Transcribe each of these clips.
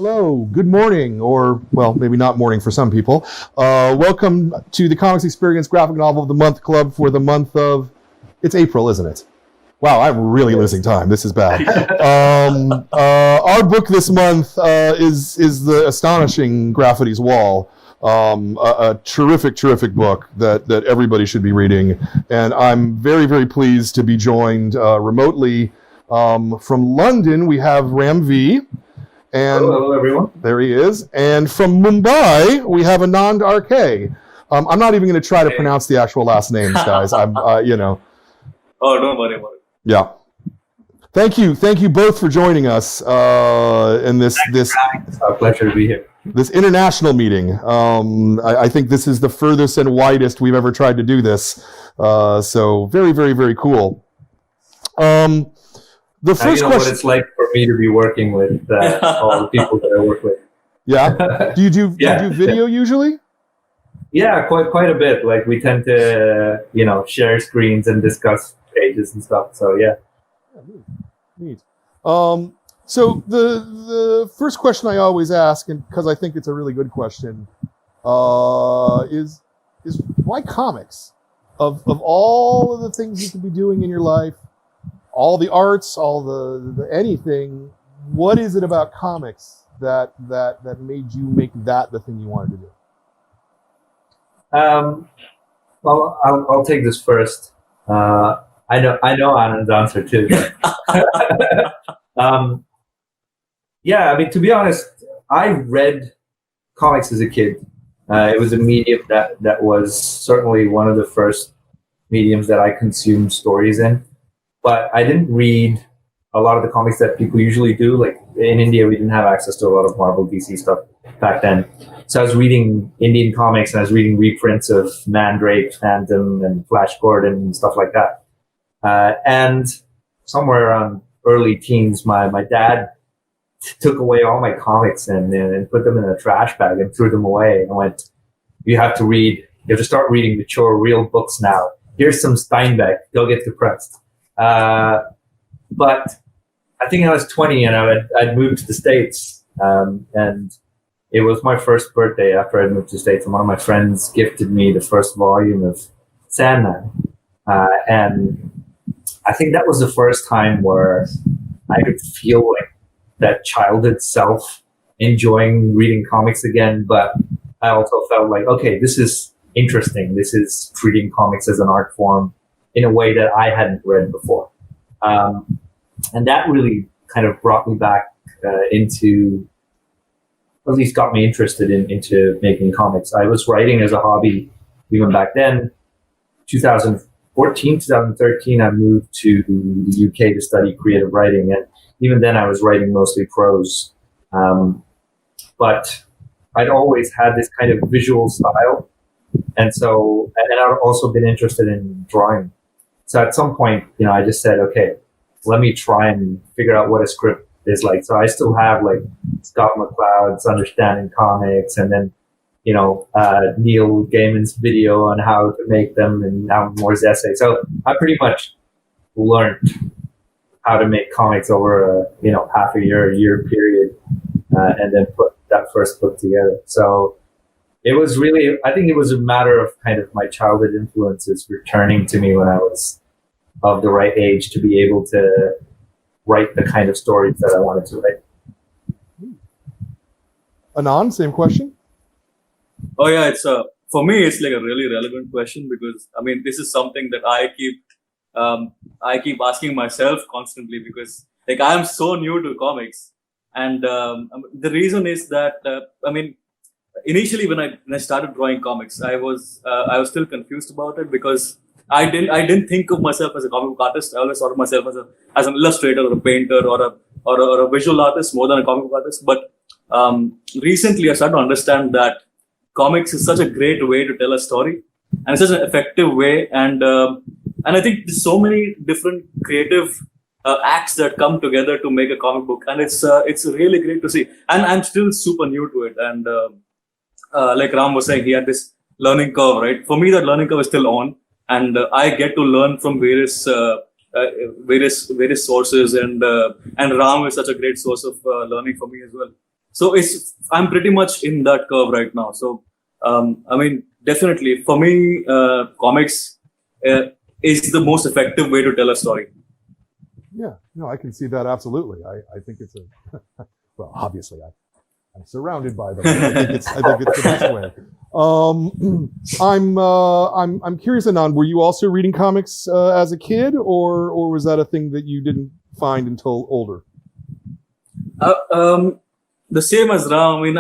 Hello, good morning, or, well, maybe not morning for some people. Welcome to the Comix Experience Graphic Novel of the Month Club for the month of, it's April, isn't it? Wow, I'm really losing time. This is bad. Our book this month is the astonishing GRAFITY'S WALL, a terrific book that everybody should be reading. And I'm very, very pleased to be joined remotely from London. We have Ram V. And hello, everyone. There he is. And from Mumbai, we have Anand RK. I'm not even going to try to pronounce the actual last names, guys. I'm, Oh, don't worry about it. Yeah. Thank you both for joining us in this. It's our pleasure to be here. This international meeting. I think this is the furthest and widest we've ever tried to do this. So very cool. The first question. What it's like for me to be working with all the people that I work with. Yeah. Do you do video usually? Yeah, quite a bit. Like we tend to share screens and discuss pages and stuff. So yeah. Neat. So the first question I always ask, and because I think it's a really good question, is why comics? Of all of the things you could be doing in your life, all the arts, all the anything, what is it about comics that made you make that the thing you wanted to do? Well, I'll take this first. I know Anand's answer too. Yeah, I mean, to be honest, I read comics as a kid. It was a medium that was certainly one of the first mediums that I consumed stories in. But I didn't read a lot of the comics that people usually do. Like in India, we didn't have access to a lot of Marvel, DC stuff back then. So I was reading Indian comics and I was reading reprints of Mandrake, Phantom, and Flash Gordon and stuff like that. And somewhere around early teens, my dad took away all my comics and put them in a trash bag and threw them away. And went, you have to start reading mature, real books now. Here's some Steinbeck. Go get depressed. But I think I was 20 and I'd moved to the States, and it was my first birthday after I'd moved to the States, and one of my friends gifted me the first volume of Sandman, and I think that was the first time where I could feel like that childhood self enjoying reading comics again, but I also felt like, okay, this is interesting. This is treating comics as an art form in a way that I hadn't read before. And that really kind of brought me back into, at least got me interested into making comics. I was writing as a hobby even back then. 2014, 2013, I moved to the UK to study creative writing. And even then I was writing mostly prose. But I'd always had this kind of visual style. And I've also been interested in drawing. So at some point, I just said, okay, let me try and figure out what a script is like. So I still have like Scott McCloud's Understanding Comics, and then, Neil Gaiman's video on how to make them, and Alan Moore's essay. So I pretty much learned how to make comics over a, half a year period, and then put that first book together. So it was really, I think it was a matter of kind of my childhood influences returning to me when I was of the right age to be able to write the kind of stories that I wanted to write. Anand, same question? Oh yeah, for me, it's like a really relevant question because, I mean, this is something that I keep asking myself constantly because like I am so new to comics. And the reason is that, initially when I started drawing comics, I was still confused about it because I didn't think of myself as a comic book artist. I always thought of myself as an illustrator or a painter or a visual artist more than a comic book artist. But recently I started to understand that comics is such a great way to tell a story, and it's such an effective way. And I think there's so many different creative acts that come together to make a comic book, and it's really great to see. And I'm still super new to it, and like Ram was saying, he had this learning curve, right? For me, that learning curve is still on, and I get to learn from various sources, and Ram is such a great source of learning for me as well. So I'm pretty much in that curve right now. So I mean, definitely for me, comics is the most effective way to tell a story. Yeah, no, I can see that absolutely. I think it's a well, obviously I'm surrounded by them. I think it's the best way. I'm curious, Anand, were you also reading comics as a kid, or was that a thing that you didn't find until older? The same as Ram. I mean,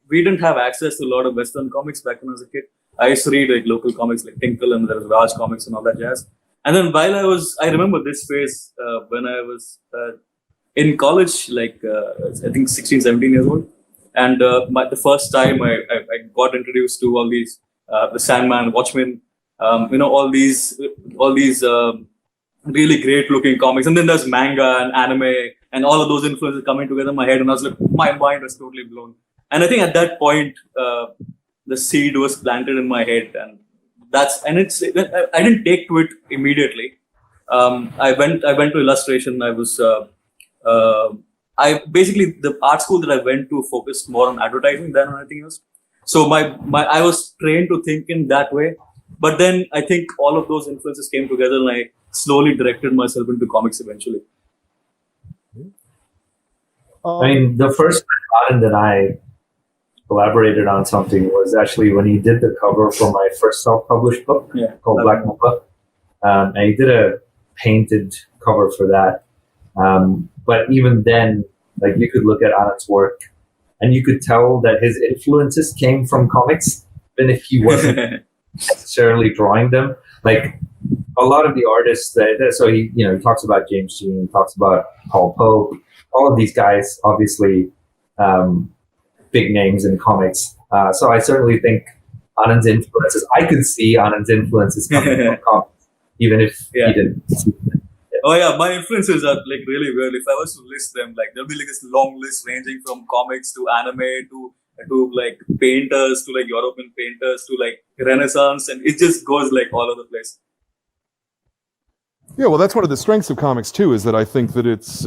we didn't have access to a lot of Western comics back when I was a kid. I used to read like local comics like Tinkle, and there was Raj Comics and all that jazz. And then while I remember this phase when I was in college, like I think 16, 17 years old. And the first time I got introduced to all these, the Sandman, Watchmen, all these really great looking comics. And then there's manga and anime and all of those influences coming together in my head. And I was like, my mind was totally blown. And I think at that point, the seed was planted in my head. And I didn't take to it immediately. I went to illustration. The art school that I went to focused more on advertising than on anything else. So I was trained to think in that way. But then I think all of those influences came together and I slowly directed myself into comics eventually. I mean, the first time that I collaborated on something was actually when he did the cover for my first self-published book called Black Mamba. And he did a painted cover for that. But even then, like, you could look at Anand's work and you could tell that his influences came from comics, even if he wasn't necessarily drawing them. Like a lot of the artists so he talks about James Jean, talks about Paul Pope, all of these guys, obviously big names in comics. So I certainly think Anand's influences, I could see Anand's influences coming from comics, even if he didn't. Oh yeah, my influences are like really weird. If I was to list them, like there'll be like this long list ranging from comics to anime to like painters to like European painters to like Renaissance, and it just goes like all over the place. Yeah, well, that's one of the strengths of comics too, is that I think that it's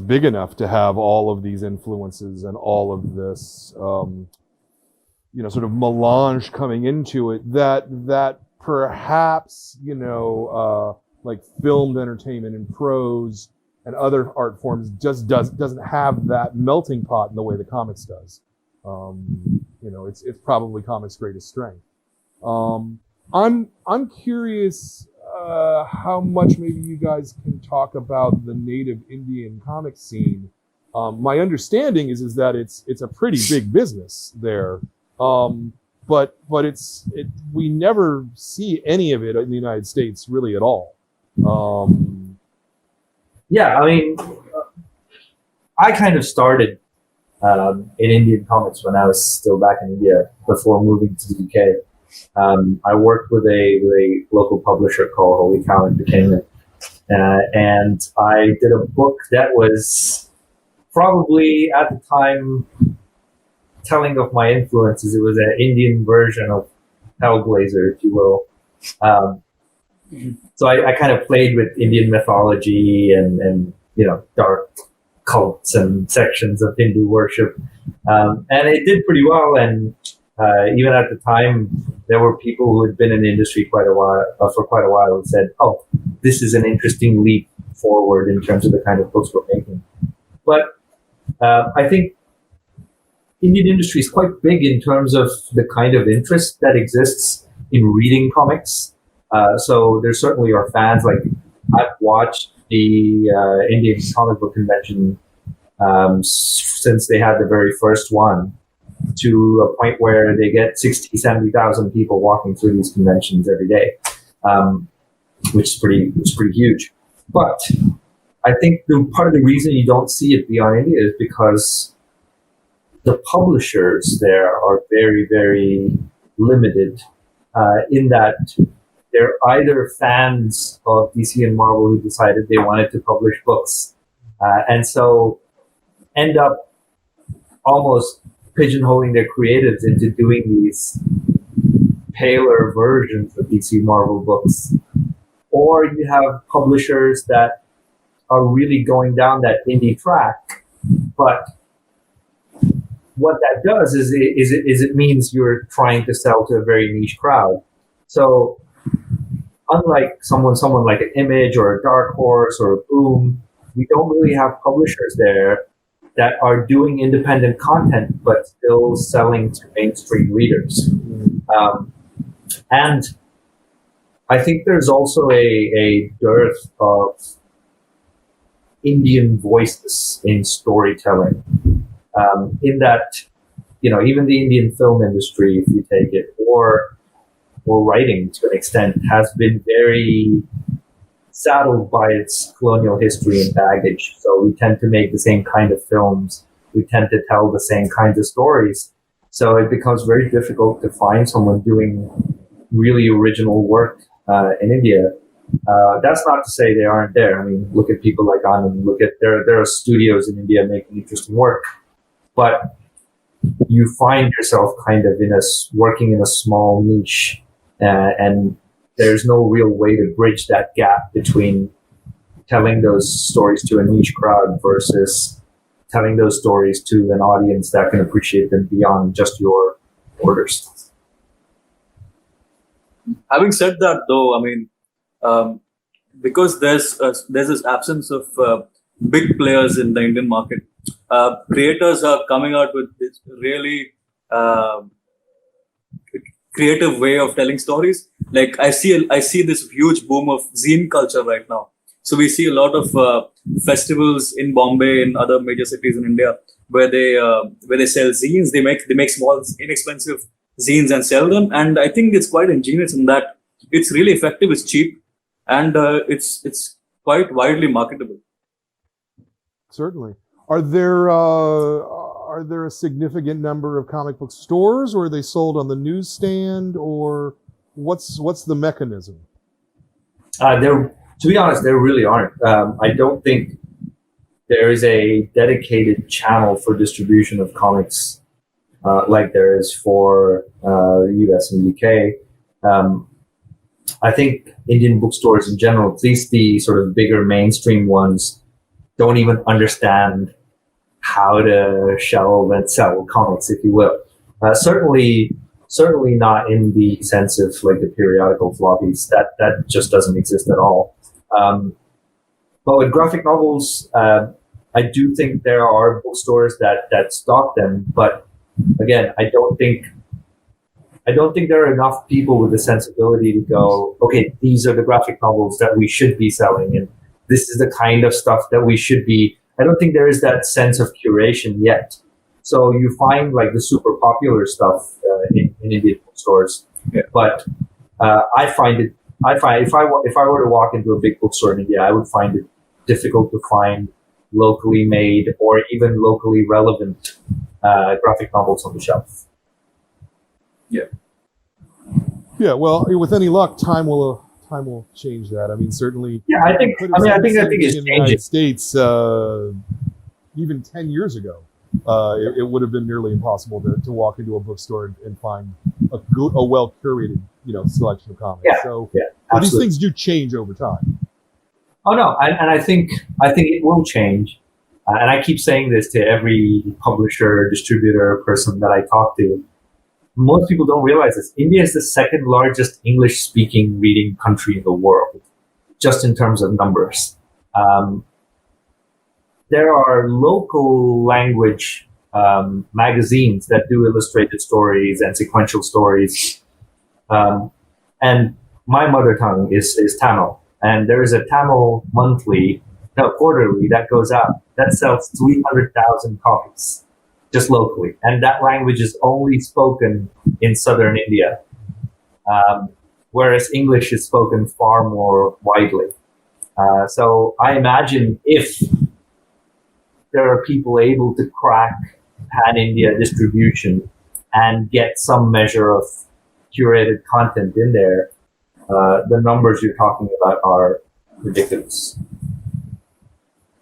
big enough to have all of these influences and all of this, sort of melange coming into it that perhaps like filmed entertainment and prose and other art forms just doesn't have that melting pot in the way the comics does. It's probably comics' greatest strength. I'm curious how much maybe you guys can talk about the native Indian comic scene. My understanding is that it's a pretty big business there. But we never see any of it in the United States really at all. Yeah, I mean, I kind of started in Indian comics when I was still back in India before moving to the UK. I worked with a local publisher called Holy Cow Entertainment, and I did a book that was probably at the time telling of my influences. It was an Indian version of Hellblazer, if you will. So I kind of played with Indian mythology and dark cults and sections of Hindu worship, and it did pretty well. And even at the time, there were people who had been in the industry for quite a while and said, "Oh, this is an interesting leap forward in terms of the kind of books we're making." But I think Indian industry is quite big in terms of the kind of interest that exists in reading comics. So there certainly are fans. Like, I've watched the Indian comic book convention since they had the very first one, to a point where they get 60, 70,000 people walking through these conventions every day, which is pretty huge. But I think part of the reason you don't see it beyond India is because the publishers there are very, very limited in that they're either fans of DC and Marvel who decided they wanted to publish books, and so end up almost pigeonholing their creatives into doing these paler versions of DC Marvel books. Or you have publishers that are really going down that indie track, but what that does is it means you're trying to sell to a very niche crowd. So unlike someone like an Image or a Dark Horse or a Boom, we don't really have publishers there that are doing independent content but still selling to mainstream readers. And I think there's also a dearth of Indian voices in storytelling. In that, even the Indian film industry, if you take it, or writing to an extent, has been very saddled by its colonial history and baggage. So we tend to make the same kind of films. We tend to tell the same kinds of stories. So it becomes very difficult to find someone doing really original work in India. That's not to say they aren't there. I mean, look at people like Anand. There are studios in India making interesting work, but you find yourself kind of working in a small niche, and there's no real way to bridge that gap between telling those stories to a niche crowd versus telling those stories to an audience that can appreciate them beyond just your orders. Having said that, though, I mean, because there's this absence of big players in the Indian market, creators are coming out with this really creative way of telling stories. Like I see this huge boom of zine culture right now. So we see a lot of festivals in Bombay and other major cities in India where they sell zines. They make small, inexpensive zines and sell them. And I think it's quite ingenious in that it's really effective, it's cheap, and it's quite widely marketable. Certainly. Are there a significant number of comic book stores, or are they sold on the newsstand, or what's the mechanism? To be honest, there really aren't. I don't think there is a dedicated channel for distribution of comics like there is for the US and UK. I think Indian bookstores in general, at least the sort of bigger mainstream ones, don't even understand how to shelve and sell comics, if you will. Certainly not in the sense of like the periodical floppies. That just doesn't exist at all. But with graphic novels, I do think there are bookstores that stock them. But again, I don't think there are enough people with the sensibility to go, okay, these are the graphic novels that we should be selling, and this is the kind of stuff that we should be. I don't think there is that sense of curation yet. So you find like the super popular stuff in Indian bookstores, but I find if I were to walk into a big bookstore in India, I would find it difficult to find locally made or even locally relevant graphic novels on the shelf. Yeah. Well, with any luck, time will change that. I mean, certainly. Yeah, I think it's in the changing. United States, even 10 years ago, it would have been nearly impossible to walk into a bookstore and find a well curated, selection of comics. But these things do change over time. Oh no, and I think it will change. And I keep saying this to every publisher, distributor, person that I talk to. Most people don't realize this. India is the second largest English-speaking reading country in the world, just in terms of numbers. There are local language magazines that do illustrated stories and sequential stories. And my mother tongue is Tamil. And there is a Tamil quarterly that goes out that sells 300,000 copies just locally. And that language is only spoken in southern India, whereas English is spoken far more widely. So I imagine if there are people able to crack pan-India distribution and get some measure of curated content in there, the numbers you're talking about are ridiculous.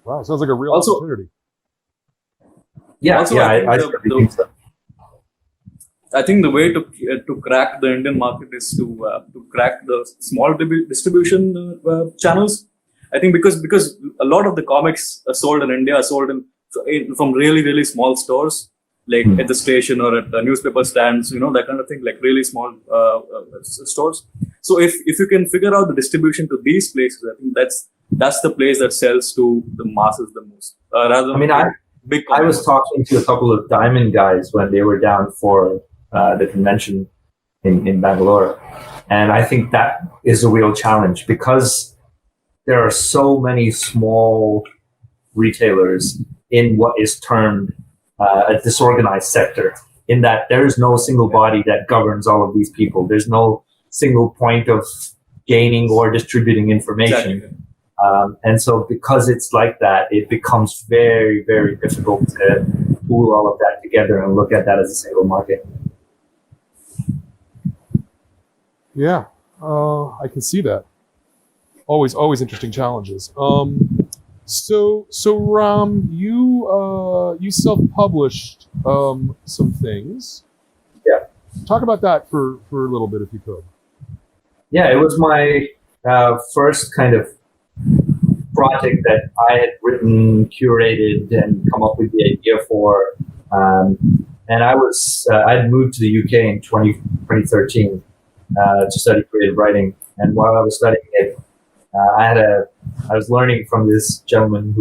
Wow, sounds like a real opportunity. I certainly think so. I think the way to crack the Indian market is to crack the small distribution channels. I think because a lot of the comics are sold in India are sold from really, really small stores. like at the station or at the newspaper stands, that kind of thing, like really small stores. So if you can figure out the distribution to these places, I think that's the place that sells to the masses the most. Rather than big. I was talking to a couple of Diamond guys when they were down for the convention in Bangalore, and I think that is a real challenge because there are so many small retailers in what is termed a disorganized sector, in that there is no single body that governs all of these people. There's no single point of gaining or distributing information. Exactly. And so because it's like that, it becomes very, very difficult to pool all of that together and look at that as a single market. Yeah, I can see that. Always interesting challenges. So Ram, you self-published some things. Yeah. Talk about that for a little bit, if you could. Yeah, it was my first kind of project that I had written, curated, and come up with the idea for. And I'd moved to the UK in 2013 to study creative writing. And while I was studying it, I was learning from this gentleman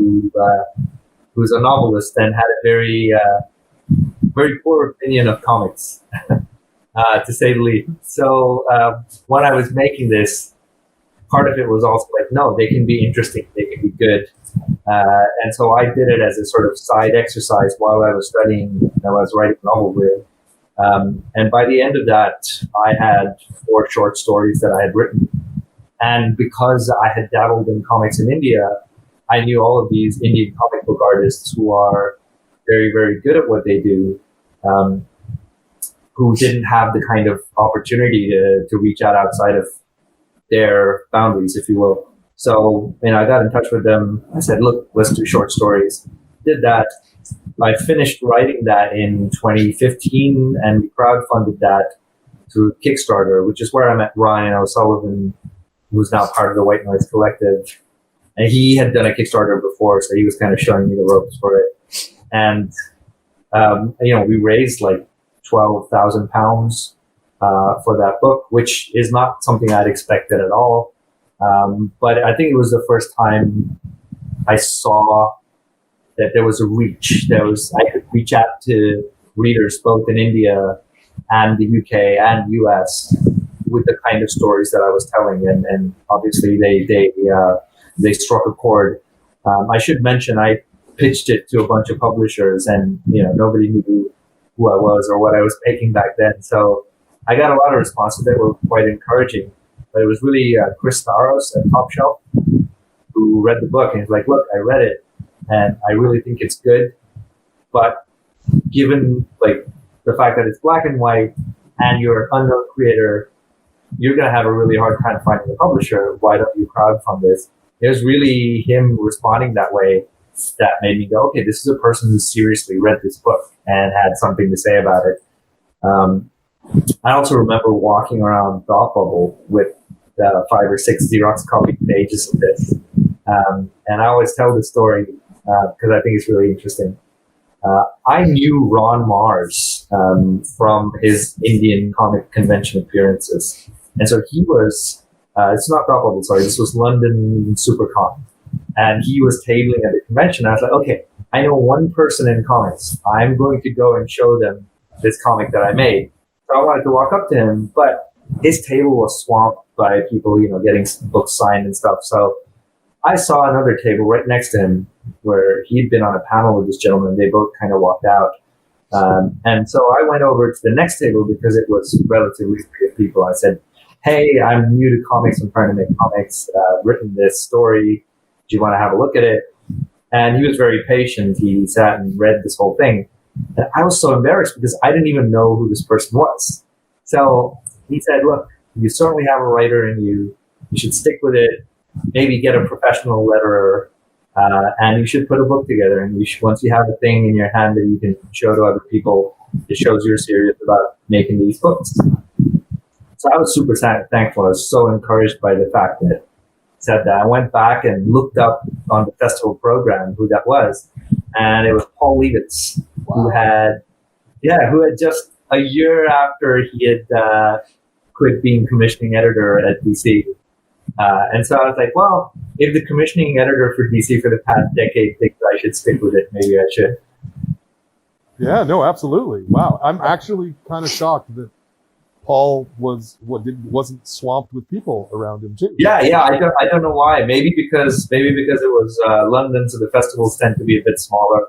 who's a novelist and had a very poor opinion of comics, to say the least. So when I was making this, part of it was also like, no, they can be interesting, they can be good. And so I did it as a sort of side exercise while I was studying, I was writing a novel with. And by the end of that, I had 4 short stories that I had written. And because I had dabbled in comics in India, I knew all of these Indian comic book artists who are very, very good at what they do, who didn't have the kind of opportunity to reach out outside of their boundaries, if you will. So, I got in touch with them. I said, look, let's do short stories. Did that. I finished writing that in 2015, and we crowdfunded that through Kickstarter, which is where I met Ryan O'Sullivan, who's now part of the White Noise Collective. And he had done a Kickstarter before, so he was kind of showing me the ropes for it. And, we raised like £12,000 for that book, which is not something I'd expected at all. But I think it was the first time I saw that there was a reach. I could reach out to readers both in India and the UK and US with the kind of stories that I was telling, and obviously they struck a chord. I should mention I pitched it to a bunch of publishers, and nobody knew who I was or what I was making back then. So I got a lot of responses that were quite encouraging. But it was really Chris Staros at Top Shelf who read the book and he's like, look, I read it and I really think it's good, but given like the fact that it's black and white and you're an unknown creator, you're going to have a really hard time finding a publisher. Why don't you crowdfund this? It was really him responding that way that made me go, okay, this is a person who seriously read this book and had something to say about it. I also remember walking around Thought Bubble with 5 or 6 Xerox copied pages of this. And I always tell this story because I think it's really interesting. I knew Ron Mars from his Indian comic convention appearances. And so he was, it's not Thought Bubble, sorry, this was London Supercon. And he was tabling at the convention. I was like, okay, I know one person in comics. I'm going to go and show them this comic that I made. So I wanted to walk up to him, but his table was swamped by people, getting books signed and stuff. So I saw another table right next to him where he'd been on a panel with this gentleman. They both kind of walked out. And so I went over to the next table because it was relatively few people. I said, hey, I'm new to comics. I'm trying to make comics. Written this story. Do you want to have a look at it? And he was very patient. He sat and read this whole thing. And I was so embarrassed because I didn't even know who this person was. So he said, look, you certainly have a writer in you. You should stick with it. Maybe get a professional letterer. And you should put a book together. And once you have a thing in your hand that you can show to other people, it shows you're serious about making these books. So I was super thankful. I was so encouraged by the fact that he said that. I went back and looked up on the festival program who that was. And it was Paul Levitz, who had Yeah, who had just a year after he had quit being commissioning editor at DC. And so I was like, well, if the commissioning editor for DC for the past decade thinks I should stick with it, maybe I should. Yeah, no, absolutely. Wow, I'm actually kind of shocked that Paul wasn't swamped with people around him too. Yeah, I don't know why. Maybe because it was London, so the festivals tend to be a bit smaller.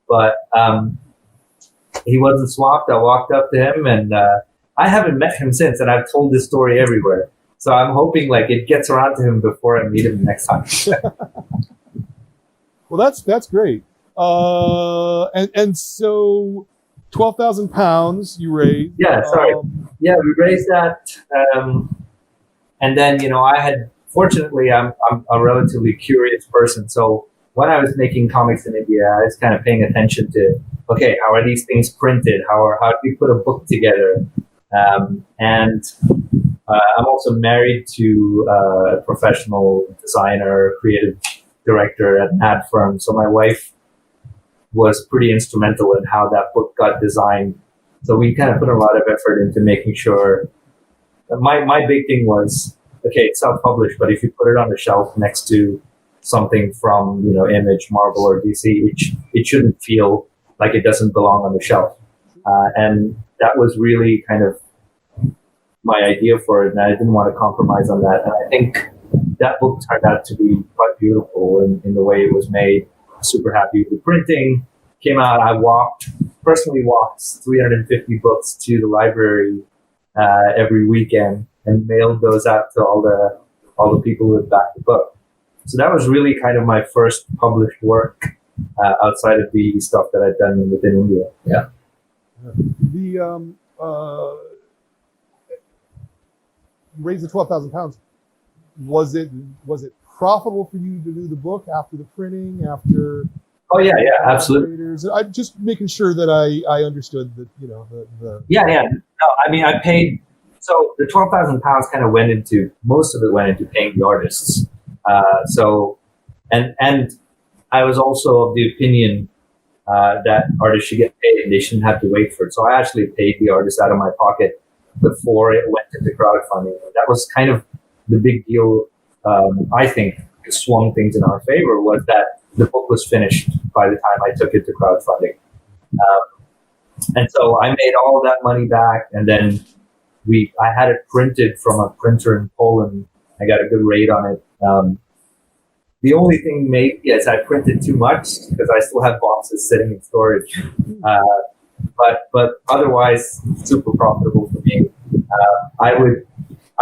But he wasn't swamped. I walked up to him, and I haven't met him since, and I've told this story everywhere. So I'm hoping like it gets around to him before I meet him next time. Well, that's great. And so £12,000 you raised. Yeah, sorry. Yeah, we raised that, and then fortunately I'm a relatively curious person. So when I was making comics in India, I was kind of paying attention to, okay, how are these things printed? How do we put a book together? And I'm also married to a professional designer, creative director at an ad firm. So my wife was pretty instrumental in how that book got designed. So we kind of put a lot of effort into making sure. My big thing was, okay, it's self-published, but if you put it on the shelf next to something from Image, Marvel, or DC, it shouldn't feel like it doesn't belong on the shelf. And that was really kind of my idea for it, and I didn't want to compromise on that. And I think that book turned out to be quite beautiful in the way it was made. Super happy with the printing. Came out, I personally walked 350 books to the library every weekend and mailed those out to all the people who had backed the book. So that was really kind of my first published work outside of the stuff that I'd done within India. Yeah. You raised the £12,000. Was it profitable for you to do the book after the printing, after? Oh yeah, absolutely. I'm just making sure that I understood that the. Yeah. No, I mean I paid. So the £12,000 kind of most of it went into paying the artists. And I was also of the opinion that artists should get paid and they shouldn't have to wait for it. So I actually paid the artists out of my pocket before it went into crowdfunding. That was kind of the big deal. I think swung things in our favor was that the book was finished by the time I took it to crowdfunding. And so I made all that money back, and then I had it printed from a printer in Poland. I got a good rate on it. The only thing maybe is I printed too much because I still have boxes sitting in storage. But otherwise, super profitable for me. I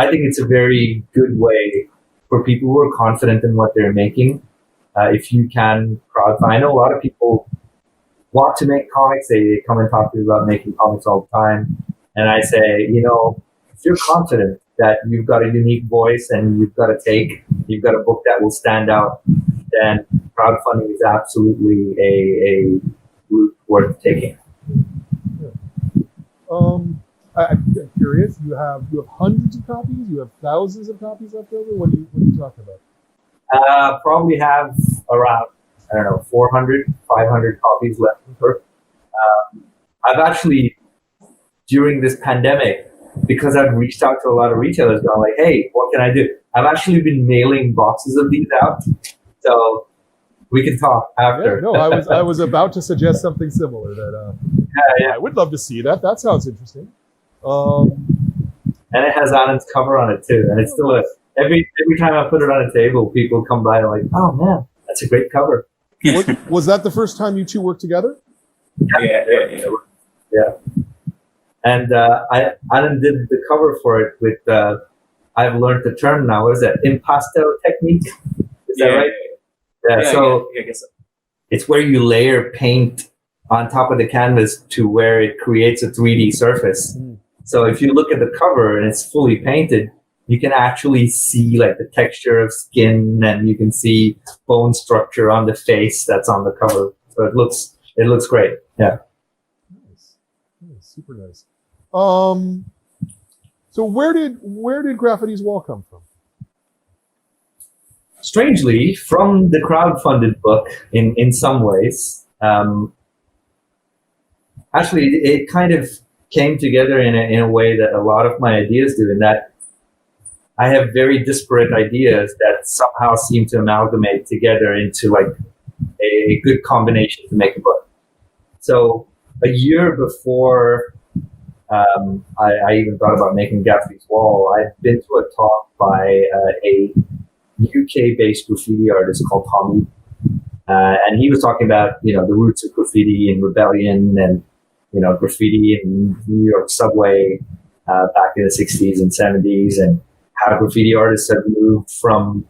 think it's a very good way for people who are confident in what they're making. If you can crowdfund, I know a lot of people want to make comics. They come and talk to me about making comics all the time. And I say, if you're confident that you've got a unique voice and you've got a book that will stand out, then crowdfunding is absolutely a route worth taking. I'm curious. You have hundreds of copies. You have thousands of copies left over. What are you talking about? Probably have around 400, 500 copies left over. I've actually, during this pandemic, because I've reached out to a lot of retailers, gone like, hey, what can I do? I've actually been mailing boxes of these out, so we can talk after. Yeah, no, I was about to suggest something similar. That I would love to see that. That sounds interesting. And it has Anand's cover on it too, and it's still every time I put it on a table, people come by and are like, oh man, that's a great cover. Was that the first time you two worked together? Yeah. And Anand did the cover for it with I've learned the term now. What is that? Impasto Technique? Is that right? Yeah. So I guess so. It's where you layer paint on top of the canvas to where it creates a 3D surface. So if you look at the cover and it's fully painted, you can actually see like the texture of skin, and you can see bone structure on the face that's on the cover. So it looks great. Yeah. Nice. Super nice. So where did GRAFITY'S WALL come from? Strangely, from the crowdfunded book in some ways. actually, it kind of came together in a way that a lot of my ideas do, in that I have very disparate ideas that somehow seem to amalgamate together into like a good combination to make a book. So a year before I even thought about making GRAFITY'S WALL, I'd been to a talk by a UK-based graffiti artist called Tommy, and he was talking about the roots of graffiti and rebellion, and graffiti in New York subway back in the 60s and 70s, and how graffiti artists have moved from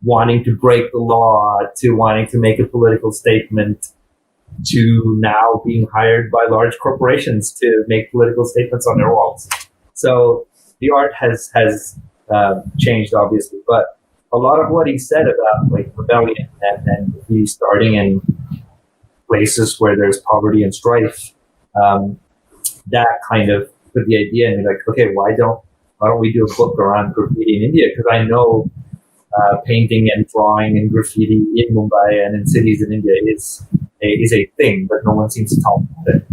wanting to break the law to wanting to make a political statement to now being hired by large corporations to make political statements on their walls. So the art has changed, obviously, but a lot of what he said about like rebellion and he's starting in places where there's poverty and strife, that kind of put the idea in me, like, okay, why don't we do a book around graffiti in India? Because I know painting and drawing and graffiti in Mumbai and in cities in India is a thing, but no one seems to talk about it.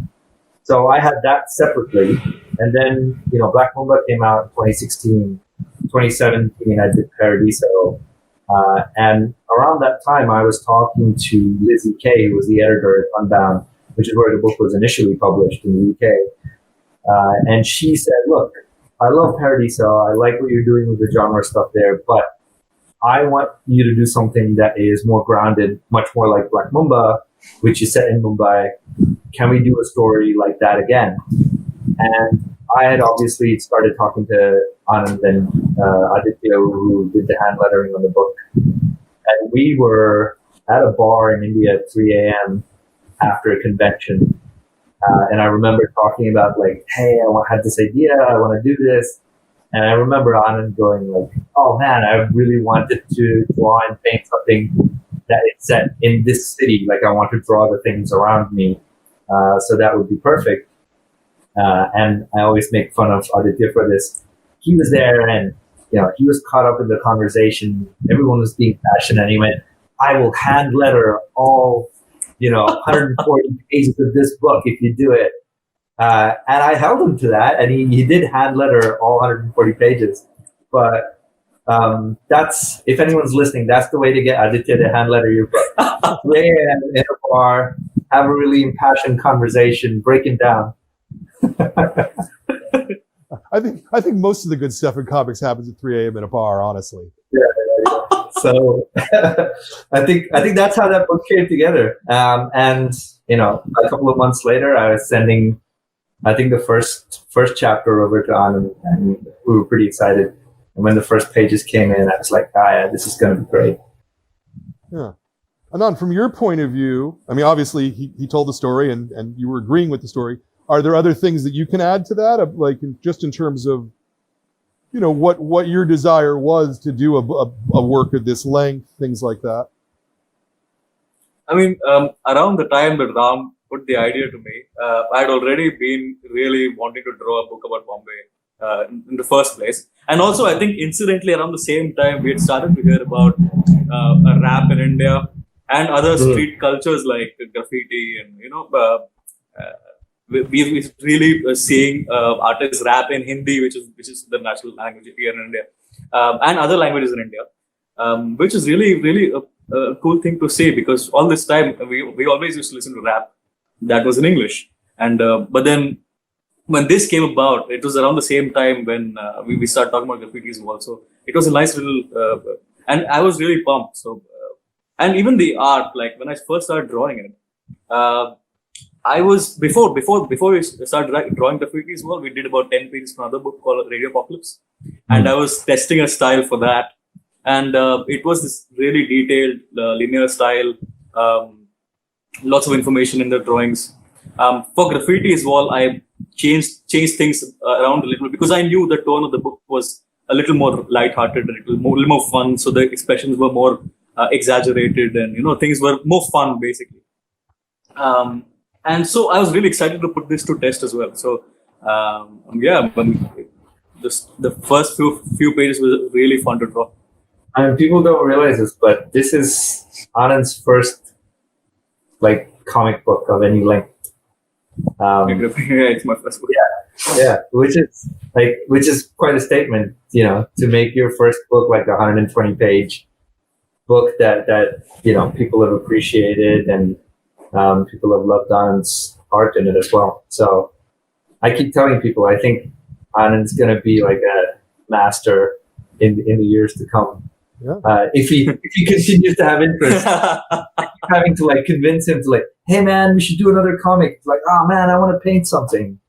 So I had that separately, and then Black Mamba came out in 2016. 2017, I did Paradiso, and around that time, I was talking to Lizzie Kay, who was the editor at Unbound, which is where the book was initially published in the UK. And she said, "Look, I love Paradiso. I like what you're doing with the genre stuff there, but I want you to do something that is more grounded, much more like Black Mamba, which is set in Mumbai. Can we do a story like that again?" And I had obviously started talking to Anand and Aditya, who did the hand lettering on the book. And we were at a bar in India at 3 a.m. after a convention. And I remember talking about like, hey, I had this idea, I want to do this. And I remember Anand going like, oh man, I really wanted to draw and paint something that is set in this city. Like I want to draw the things around me. So that would be perfect. And I always make fun of Aditya for this. He was there and, he was caught up in the conversation. Everyone was being passionate. And he went, I will hand letter all, 140 pages of this book if you do it. And I held him to that. And he did hand letter all 140 pages. But that's, if anyone's listening, that's the way to get Aditya to hand letter your book. Lay in a bar, have a really impassioned conversation, break it down. I think most of the good stuff in comics happens at 3 a.m. in a bar, honestly. Yeah. So I think that's how that book came together. And a couple of months later, I was sending, I think, the first chapter over to Anand, and we were pretty excited. And when the first pages came in, I was like, yeah, this is going to be great. Yeah. Anand, from your point of view, I mean, obviously he told the story and you were agreeing with the story. Are there other things that you can add to that, like just in terms of, what your desire was to do a work of this length, things like that? I mean, around the time that Ram put the idea to me, I had already been really wanting to draw a book about Bombay in the first place. And also, I think incidentally around the same time, we had started to hear about rap in India and other street cultures like graffiti and, we're really seeing artists rap in Hindi, which is the national language here in India, and other languages in India, which is really a cool thing to see, because all this time we always used to listen to rap that was in English, and but then when this came about, it was around the same time when we started talking about GRAFITY'S WALL. So it was a nice little, and I was really pumped. So and even the art, like when I first started drawing it. I was before we started drawing GRAFITY'S WALL, we did about 10 pages from another book called Radio Apocalypse, and I was testing a style for that, and it was this really detailed linear style, lots of information in the drawings. For GRAFITY'S WALL, I changed things around a little because I knew the tone of the book was a little more lighthearted, a little more fun, so the expressions were more exaggerated, and things were more fun basically. And so I was really excited to put this to test as well. So the first few pages was really fun to draw. And people don't realize this, but this is Anand's first comic book of any length. Yeah, it's my first book. Yeah, which is quite a statement, to make your first book like a 120-page book that people have appreciated, and people have loved Anand's art in it as well. So I keep telling people I think Anand's going to be like a master in the years to come. Yeah. If he continues to have interest, having to convince him to hey man, we should do another comic. Like, oh man, I want to paint something.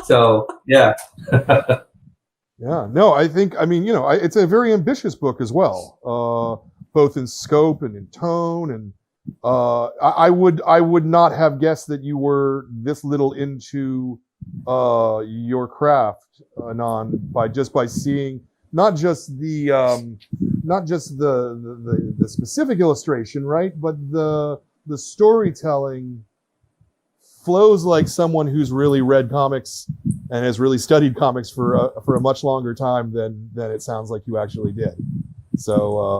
So yeah. Yeah. No, I think it's a very ambitious book as well, both in scope and in tone, and I would not have guessed that you were this little into your craft, Anand, by seeing not just the specific illustration, right, but the storytelling flows like someone who's really read comics and has really studied comics for a much longer time than it sounds like you actually did. So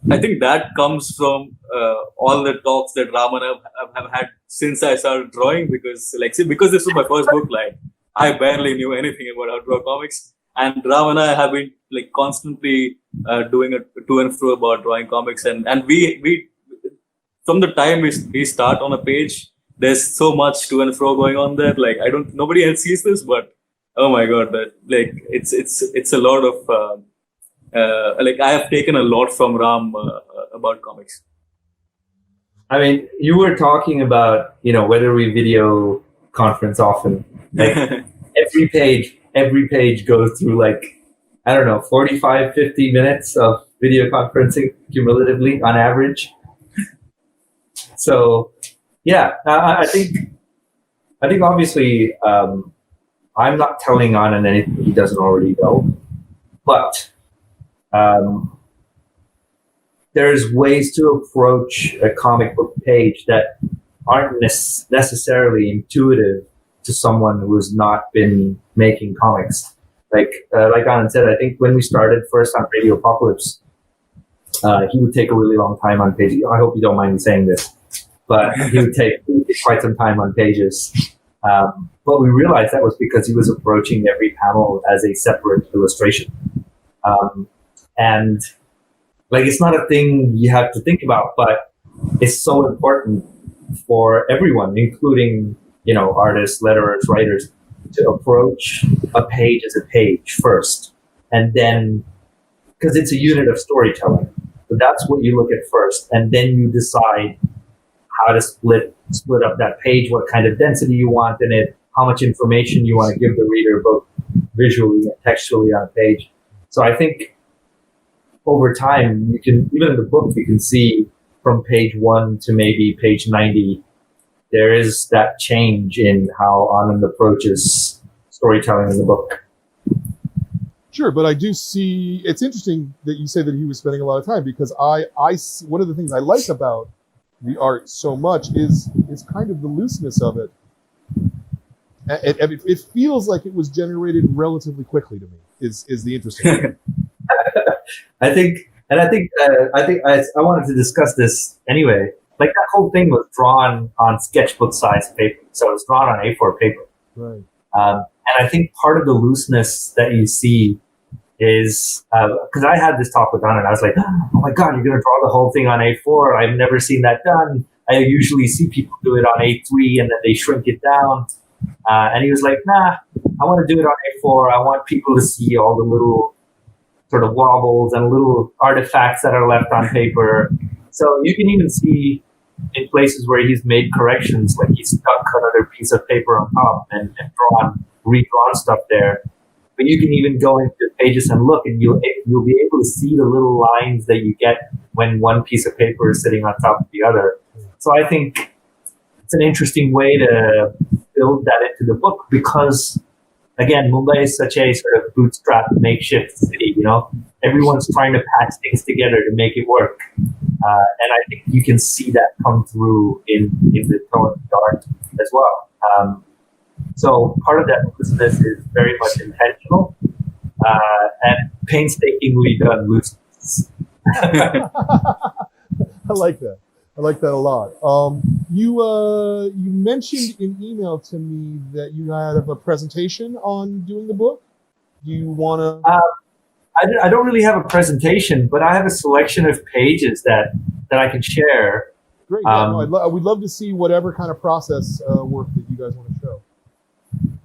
I think that comes from all the talks that Ram and I have had since I started drawing, because this was my first book. I barely knew anything about how to draw comics, and Ram and I have been constantly doing a to and fro about drawing comics, and we from the time we start on a page, there's so much to and fro going on there. Nobody else sees this, but oh my god, that it's a lot of I have taken a lot from Ram about comics. I mean, you were talking about whether we video conference often. Every page goes through 45, 50 minutes of video conferencing cumulatively on average. So yeah, I think obviously I'm not telling Anand anything he doesn't already know, but there's ways to approach a comic book page that aren't necessarily intuitive to someone who has not been making comics. Like Anand said, I think when we started first on Radio Apocalypse, he would take a really long time on pages. I hope you don't mind me saying this, but he would take quite some time on pages. But we realized that was because he was approaching every panel as a separate illustration. And it's not a thing you have to think about, but it's so important for everyone, including, artists, letterers, writers, to approach a page as a page first. And then, because it's a unit of storytelling, so that's what you look at first. And then you decide how to split up that page, what kind of density you want in it, how much information you want to give the reader, both visually and textually on a page. So I think over time, you can, even in the book, you can see from page 1 to maybe page 90, there is that change in how Anand approaches storytelling in the book. Sure, but I do see, it's interesting that you say that he was spending a lot of time, because I one of the things I like about the art so much is kind of the looseness of it. It feels like it was generated relatively quickly to me, is the interesting thing. I wanted to discuss this anyway. That whole thing was drawn on sketchbook size paper, so it was drawn on A4 paper. Right. And I think part of the looseness that you see is because I had this talk with Anand, and I was like, "Oh my god, you're going to draw the whole thing on A4? I've never seen that done. I usually see people do it on A3 and then they shrink it down." And he was like, "Nah, I want to do it on A4. I want people to see all the little sort of wobbles and little artifacts that are left on paper." So you can even see in places where he's made corrections, like he's stuck another piece of paper on top and redrawn stuff there. But you can even go into pages and look, and you'll be able to see the little lines that you get when one piece of paper is sitting on top of the other. So I think it's an interesting way to build that into the book, because again, Mumbai is such a sort of bootstrap makeshift city, everyone's trying to patch things together to make it work. And I think you can see that come through in the tone of the art as well. So part of that looseness is very much intentional and painstakingly done looseness. I like that. I like that a lot. You mentioned in email to me that you have a presentation on doing the book. Do you want to? I don't really have a presentation, but I have a selection of pages that I can share. Great. Yeah, no, we'd love to see whatever kind of process work that you guys want to show.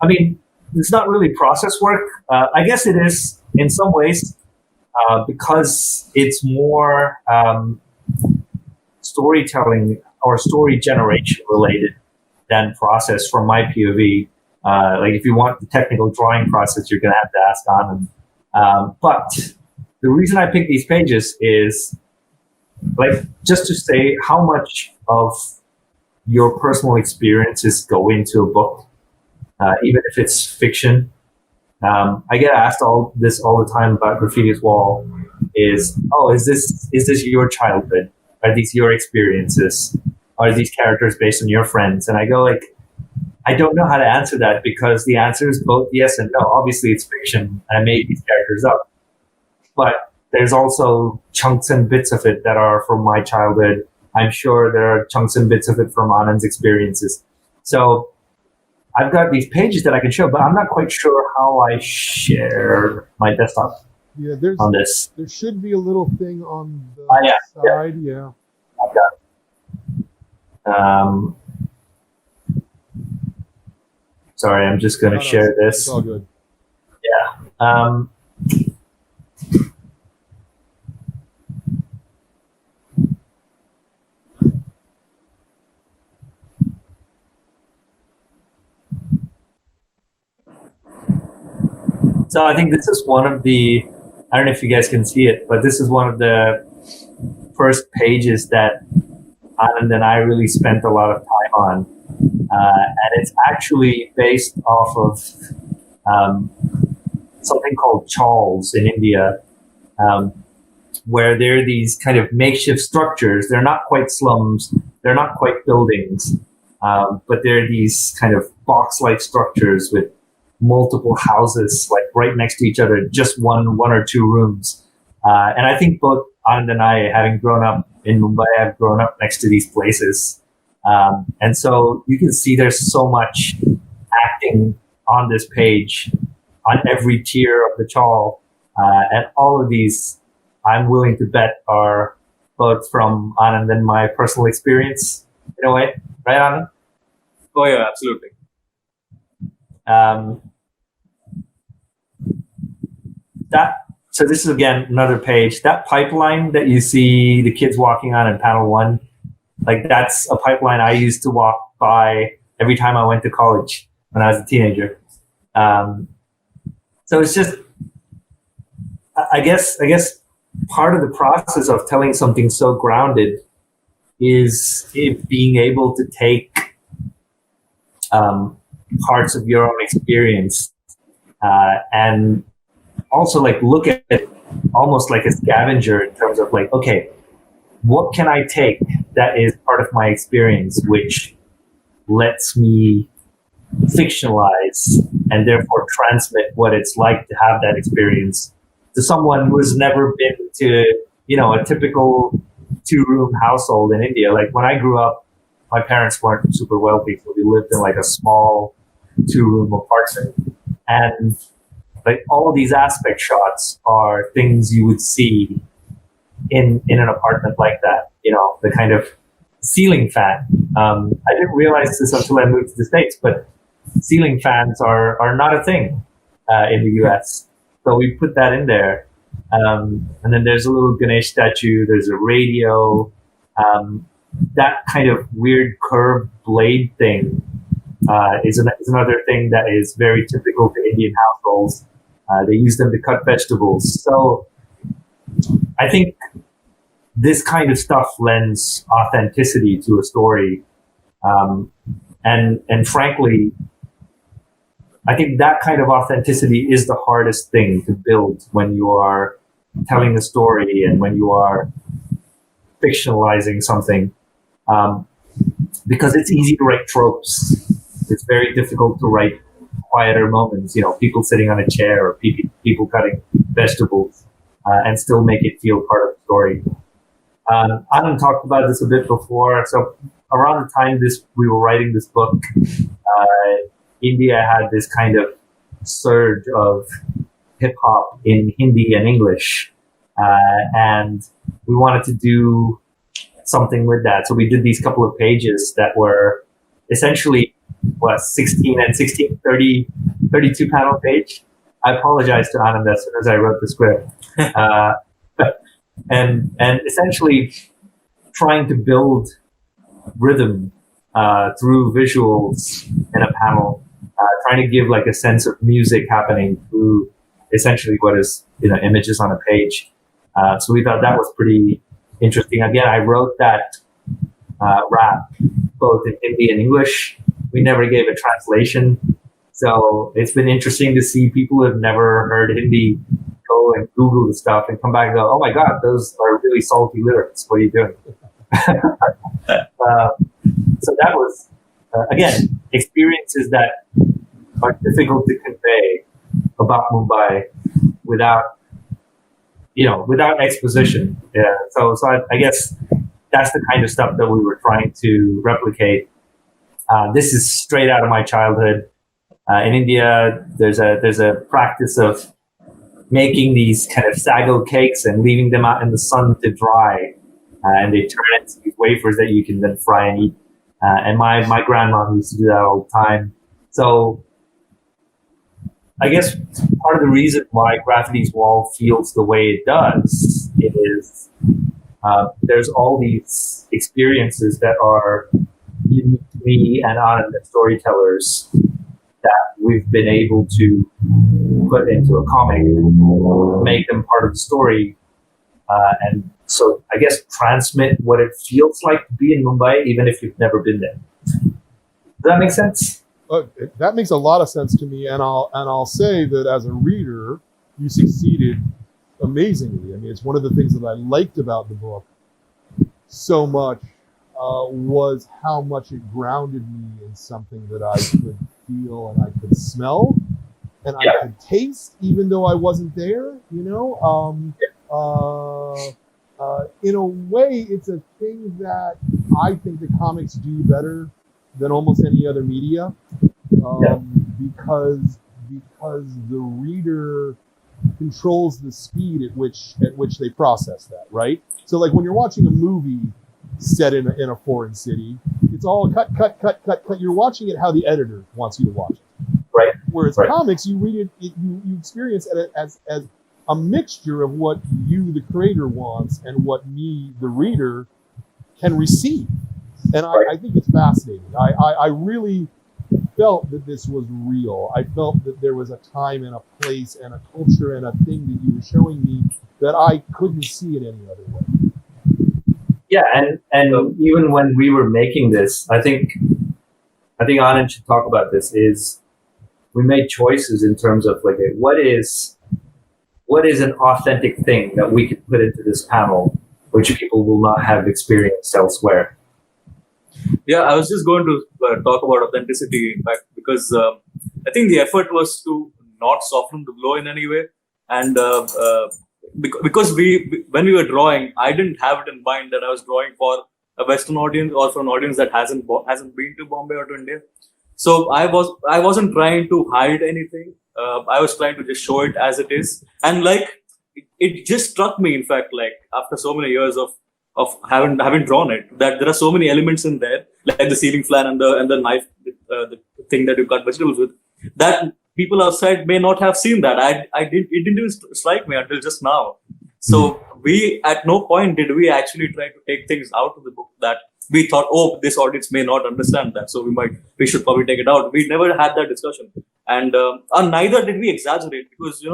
I mean, it's not really process work. I guess it is in some ways because it's more storytelling or story generation related than process from my POV. Like if you want the technical drawing process, you're going to have to ask Anand. But the reason I picked these pages is like just to say how much of your personal experiences go into a book, even if it's fiction. I get asked all the time about Graffiti's Wall is this your childhood? Are these your experiences? Are these characters based on your friends? And I go like, I don't know how to answer that because the answer is both yes and no. Obviously it's fiction. I made these characters up, but there's also chunks and bits of it that are from my childhood. I'm sure there are chunks and bits of it from Anand's experiences. So I've got these pages that I can show, but I'm not quite sure how I share my desktop on this. There should be a little thing on the side. Yeah. I've got sorry, I'm just going to share this. It's all good. Yeah. So I think this is one of the, I don't know if you guys can see it, but this is one of the first pages that Anand and I really spent a lot of time on. And it's actually based off of something called chawls in India, where there are these kind of makeshift structures. They're not quite slums. They're not quite buildings. But they're these kind of box-like structures with multiple houses like right next to each other, just one or two rooms. And I think both Anand and I, having grown up in Mumbai, have grown up next to these places. And so you can see there's so much acting on this page on every tier of the chawl. And all of these, I'm willing to bet, are both from Anand and my personal experience in a way. Right, Anand? Oh, yeah, absolutely. So this is again another page. That pipeline that you see the kids walking on in panel 1, like that's a pipeline I used to walk by every time I went to college when I was a teenager. So it's just, I guess part of the process of telling something so grounded is being able to take parts of your own experience and also like look at it almost like a scavenger in terms of like, okay, what can I take that is part of my experience which lets me fictionalize and therefore transmit what it's like to have that experience to someone who has never been to, a typical 2-room household in India. Like when I grew up, my parents weren't super wealthy, so we lived in like a small 2-room apartment. And like all these aspect shots are things you would see in an apartment like that. The kind of ceiling fan. I didn't realize this until I moved to the States, but ceiling fans are not a thing in the US. So we put that in there. And then there's a little Ganesh statue. There's a radio. That kind of weird curved blade thing is another thing that is very typical to Indian households. They use them to cut vegetables. So I think this kind of stuff lends authenticity to a story. And frankly, I think that kind of authenticity is the hardest thing to build when you are telling a story and when you are fictionalizing something. Because it's easy to write tropes. It's very difficult to write quieter moments, people sitting on a chair or people cutting vegetables and still make it feel part of the story. Anand talked about this a bit before. So around the time we were writing this book, India had this kind of surge of hip hop in Hindi and English, and we wanted to do something with that. So we did these couple of pages that were essentially 16 and 16, 32 panel page. I apologize to Anand as soon as I wrote the script. And essentially trying to build rhythm through visuals in a panel, trying to give like a sense of music happening through essentially what is images on a page. So we thought that was pretty interesting. Again, I wrote that rap both in Hindi and English. We never gave a translation. So it's been interesting to see people who have never heard Hindi go and Google the stuff and come back and go, oh my God, those are really salty lyrics. What are you doing? So that was, again, experiences that are difficult to convey about Mumbai without exposition. Yeah. So I guess that's the kind of stuff that we were trying to replicate. This is straight out of my childhood. In India, there's a practice of making these kind of sago cakes and leaving them out in the sun to dry, and they turn into these wafers that you can then fry and eat. And my grandma used to do that all the time. So I guess part of the reason why Grafity's Wall feels the way it does is there's all these experiences that are unique to me and Anand as storytellers that we've been able to put into a comic, make them part of the story, and so I guess transmit what it feels like to be in Mumbai, even if you've never been there. Does that make sense? That makes a lot of sense to me, and I'll say that as a reader, you succeeded amazingly. I mean, it's one of the things that I liked about the book so much was how much it grounded me in something that I could feel and I could smell and I could taste, even though I wasn't there. In a way, it's a thing that I think the comics do better than almost any other media, because the reader controls the speed at which they process that, right? So like when you're watching a movie set in a foreign city, it's all cut. You're watching it how the editor wants you to watch it. Right. Whereas comics, you read it, you experience it as a mixture of what you, the creator, wants and what me, the reader, can receive. And I think it's fascinating. I really felt that this was real. I felt that there was a time and a place and a culture and a thing that you were showing me that I couldn't see it any other way. Yeah, and even when we were making this, I think Anand should talk about this, is we made choices in terms of like what is an authentic thing that we could put into this panel which people will not have experienced elsewhere. Yeah, I was just going to talk about authenticity, in fact, because I think the effort was to not soften the blow in any way, and because when we were drawing, I didn't have it in mind that I was drawing for a Western audience or for an audience that hasn't been to Bombay or to India. So I wasn't trying to hide anything. I was trying to just show it as it is, and like it just struck me, in fact, like after so many years of having drawn it, that there are so many elements in there, like the ceiling fan and the knife, the thing that you cut vegetables with, that people outside may not have seen that. It didn't even strike me until just now. So we, at no point did we actually try to take things out of the book that we thought, oh, this audience may not understand that, so we should probably take it out. We never had that discussion, and neither did we exaggerate, because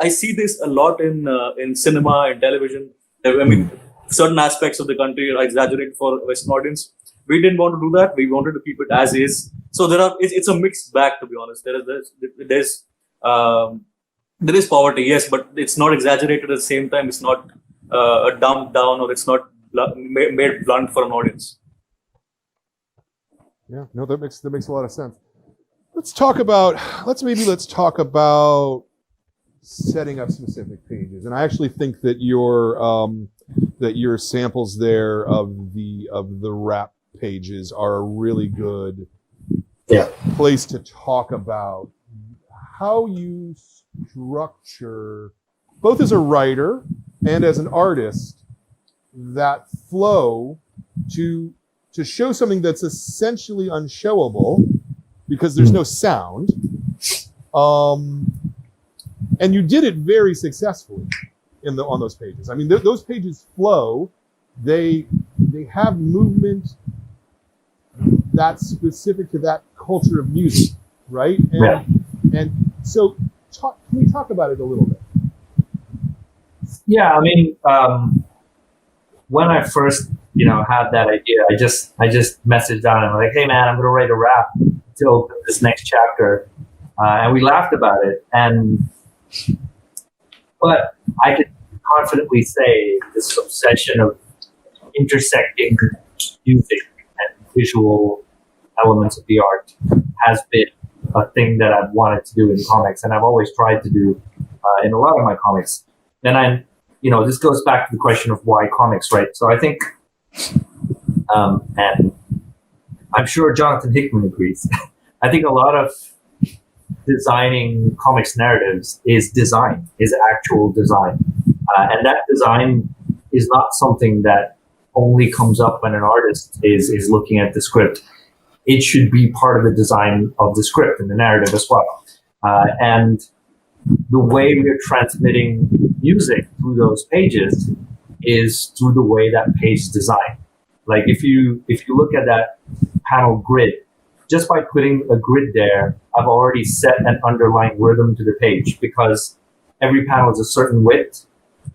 I see this a lot in cinema and television. I mean, certain aspects of the country are exaggerated for a Western audience. We didn't want to do that. We wanted to keep it as is. So it's a mixed bag, to be honest. There is poverty, yes, but it's not exaggerated at the same time. It's not dumbed down, or it's not made blunt for an audience. Yeah, no, that makes a lot of sense. Let's talk about setting up specific pages, and I actually think that your samples there of the rap pages are a really good Yeah. place to talk about how you structure, both as a writer and as an artist, that flow to show something that's essentially unshowable because there's no sound. And you did it very successfully on those pages. I mean, those pages flow. They have movement that's specific to that culture of music, right? And so, can we talk about it a little bit? Yeah, I mean, when I first, had that idea, I just messaged out and I'm like, hey man, I'm going to write a rap to open this next chapter. And we laughed about it. But I could confidently say this obsession of intersecting music and visual elements of the art has been a thing that I've wanted to do in comics, and I've always tried to do in a lot of my comics. And this goes back to the question of why comics, right? So I think, and I'm sure Jonathan Hickman agrees, I think a lot of designing comics narratives is actual design. And that design is not something that only comes up when an artist is looking at the script. It should be part of the design of the script and the narrative as well. And the way we're transmitting music through those pages is through the way that page is designed. Like if you look at that panel grid, just by putting a grid there, I've already set an underlying rhythm to the page because every panel is a certain width,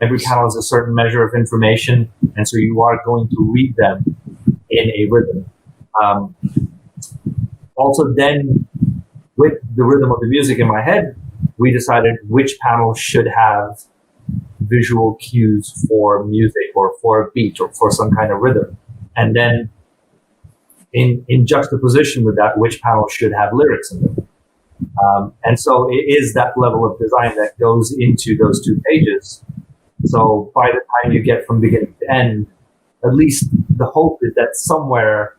every panel is a certain measure of information, and so you are going to read them in a rhythm. Also, then with the rhythm of the music in my head, we decided which panel should have visual cues for music or for a beat or for some kind of rhythm. And then in juxtaposition with that, which panel should have lyrics in them. And so it is that level of design that goes into those two pages. So by the time you get from beginning to end, at least the hope is that somewhere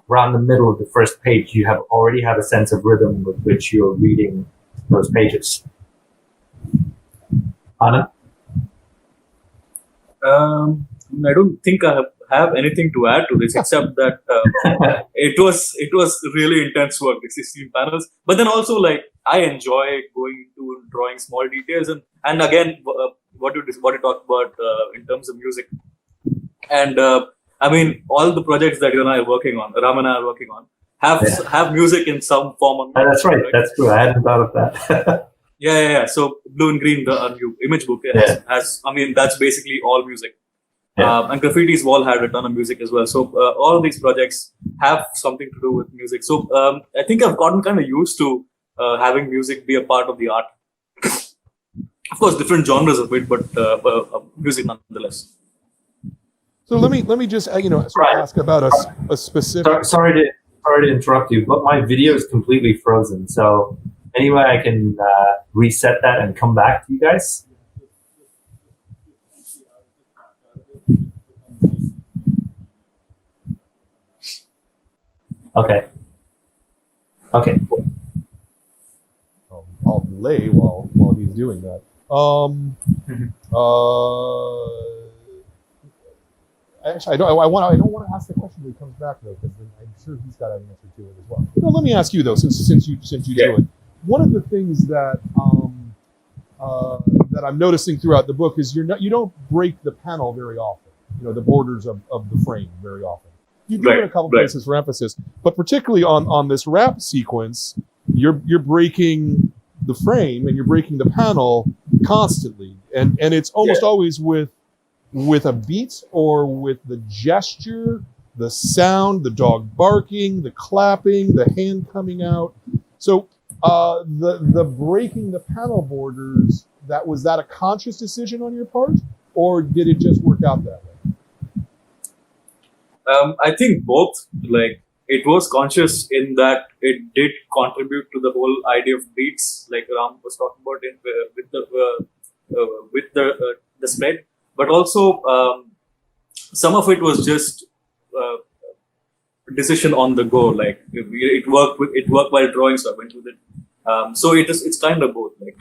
around the middle of the first page, you already have a sense of rhythm with which you're reading those pages. Anand? I don't think I have anything to add to this except that it was really intense work, the 16 panels. But then also, like, I enjoy going into drawing small details and again what you talked about in terms of music. And I mean, all the projects that you and I are working on, Ram and I are working on, have music in some form. That's right. That's true. I hadn't thought of that. Yeah. So Blue and Green, the new image book, has I mean, that's basically all music. Yeah. And GRAFITY'S WALL had a ton of music as well. So all these projects have something to do with music. So I think I've gotten kind of used to having music be a part of the art. Of course, different genres of it, but music nonetheless. So let me just sort of ask about a specific. Sorry to interrupt you, but my video is completely frozen. So anyway, I can reset that and come back to you guys. Okay. Cool. I'll delay while he's doing that. Actually, I don't want to ask the question when he comes back though, because I'm sure he's got an answer to it as well. No, let me ask you though, since you do it. One of the things that that I'm noticing throughout the book is you don't break the panel very often. The borders of the frame very often. You do it in a couple places for emphasis, but particularly on this rap sequence, you're breaking the frame and you're breaking the panel constantly, and it's almost always with a beat or with the gesture, the sound, the dog barking, the clapping, the hand coming out. So the breaking the panel borders, was that a conscious decision on your part, or did it just work out that way? I think both. Like, it was conscious in that it did contribute to the whole idea of beats, like Ram was talking about with the spread. But also, some of it was just decision on the go. Like it worked while drawing, so I went with it. So it's kind of both. Like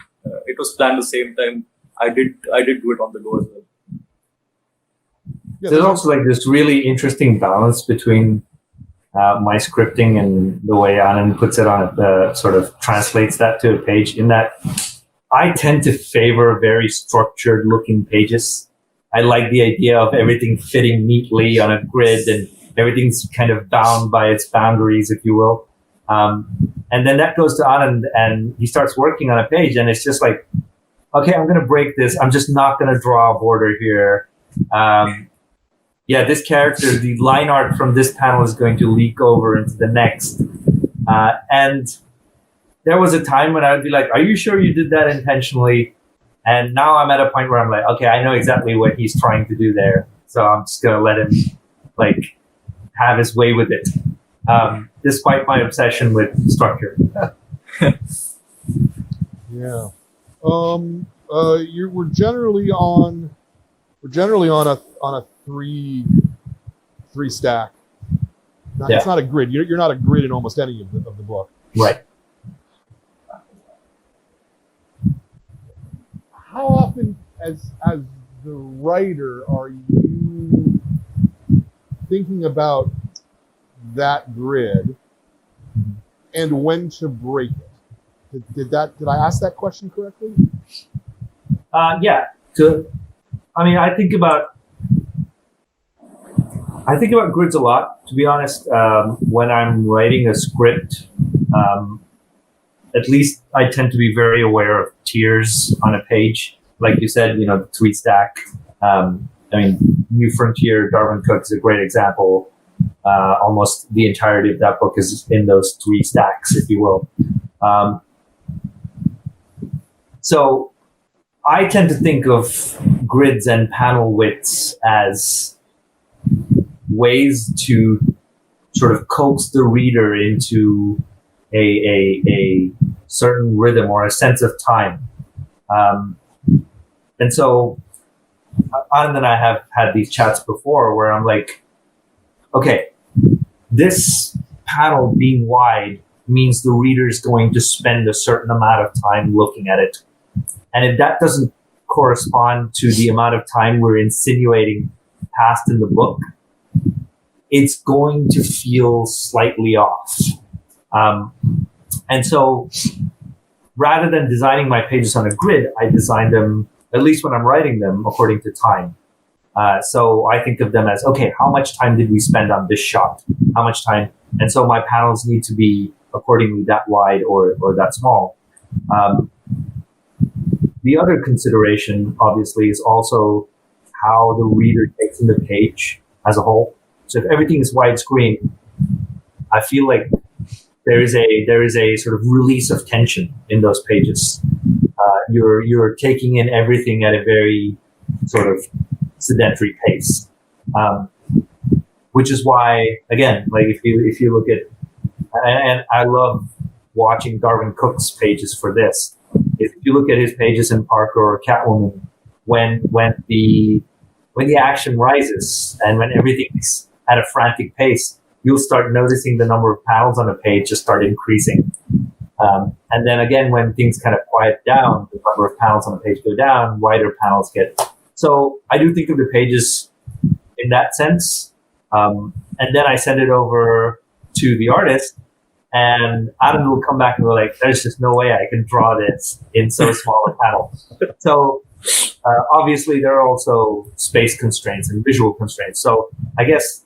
it was planned at the same time. I did do it on the go as well. Yeah, There's also like this really interesting balance between my scripting and the way Anand puts it on sort of translates that to a page, in that I tend to favor very structured looking pages. I like the idea of everything fitting neatly on a grid and everything's kind of bound by its boundaries, if you will. And then that goes to Anand and he starts working on a page and it's just like, okay, I'm going to break this. I'm just not going to draw a border here. This character, the line art from this panel is going to leak over into the next. And there was a time when I would be like, are you sure you did that intentionally? And now I'm at a point where I'm like, okay, I know exactly what he's trying to do there. So I'm just going to let him like have his way with it. Despite my obsession with structure. Yeah. We're generally on a three stack. It's not a grid. You're not a grid in almost any of the book. Right. How often, as the writer, are you thinking about that grid and when to break it? Did I ask that question correctly? Yeah. I think about grids a lot, to be honest. When I'm writing a script, at least I tend to be very aware of tiers on a page. Like you said, the three stack. New Frontier, Darwin Cook is a great example. Almost the entirety of that book is in those three stacks, if you will. So I tend to think of grids and panel widths as ways to sort of coax the reader into a certain rhythm or a sense of time. And so Anand and I have had these chats before where I'm like, okay, this panel being wide means the reader is going to spend a certain amount of time looking at it. And if that doesn't correspond to the amount of time we're insinuating passed in the book, it's going to feel slightly off. And so rather than designing my pages on a grid, I design them, at least when I'm writing them, according to time. So I think of them as, okay, how much time did we spend on this shot? How much time? And so my panels need to be accordingly that wide or that small. The other consideration, obviously, is also how the reader takes in the page as a whole. So if everything is widescreen, I feel like there is a sort of release of tension in those pages. You're taking in everything at a very sort of sedentary pace, which is why, again, like if you look at, and I love watching Darwin Cook's pages for this. If you look at his pages in Parker or Catwoman, when the action rises and when everything's at a frantic pace, you'll start noticing the number of panels on a page just start increasing. And then again, when things kind of quiet down, the number of panels on a page go down, wider panels get. So I do think of the pages in that sense. And then I send it over to the artist, and Adam will come back and go like, there's just no way I can draw this in so small a panel. So obviously there are also space constraints and visual constraints. So I guess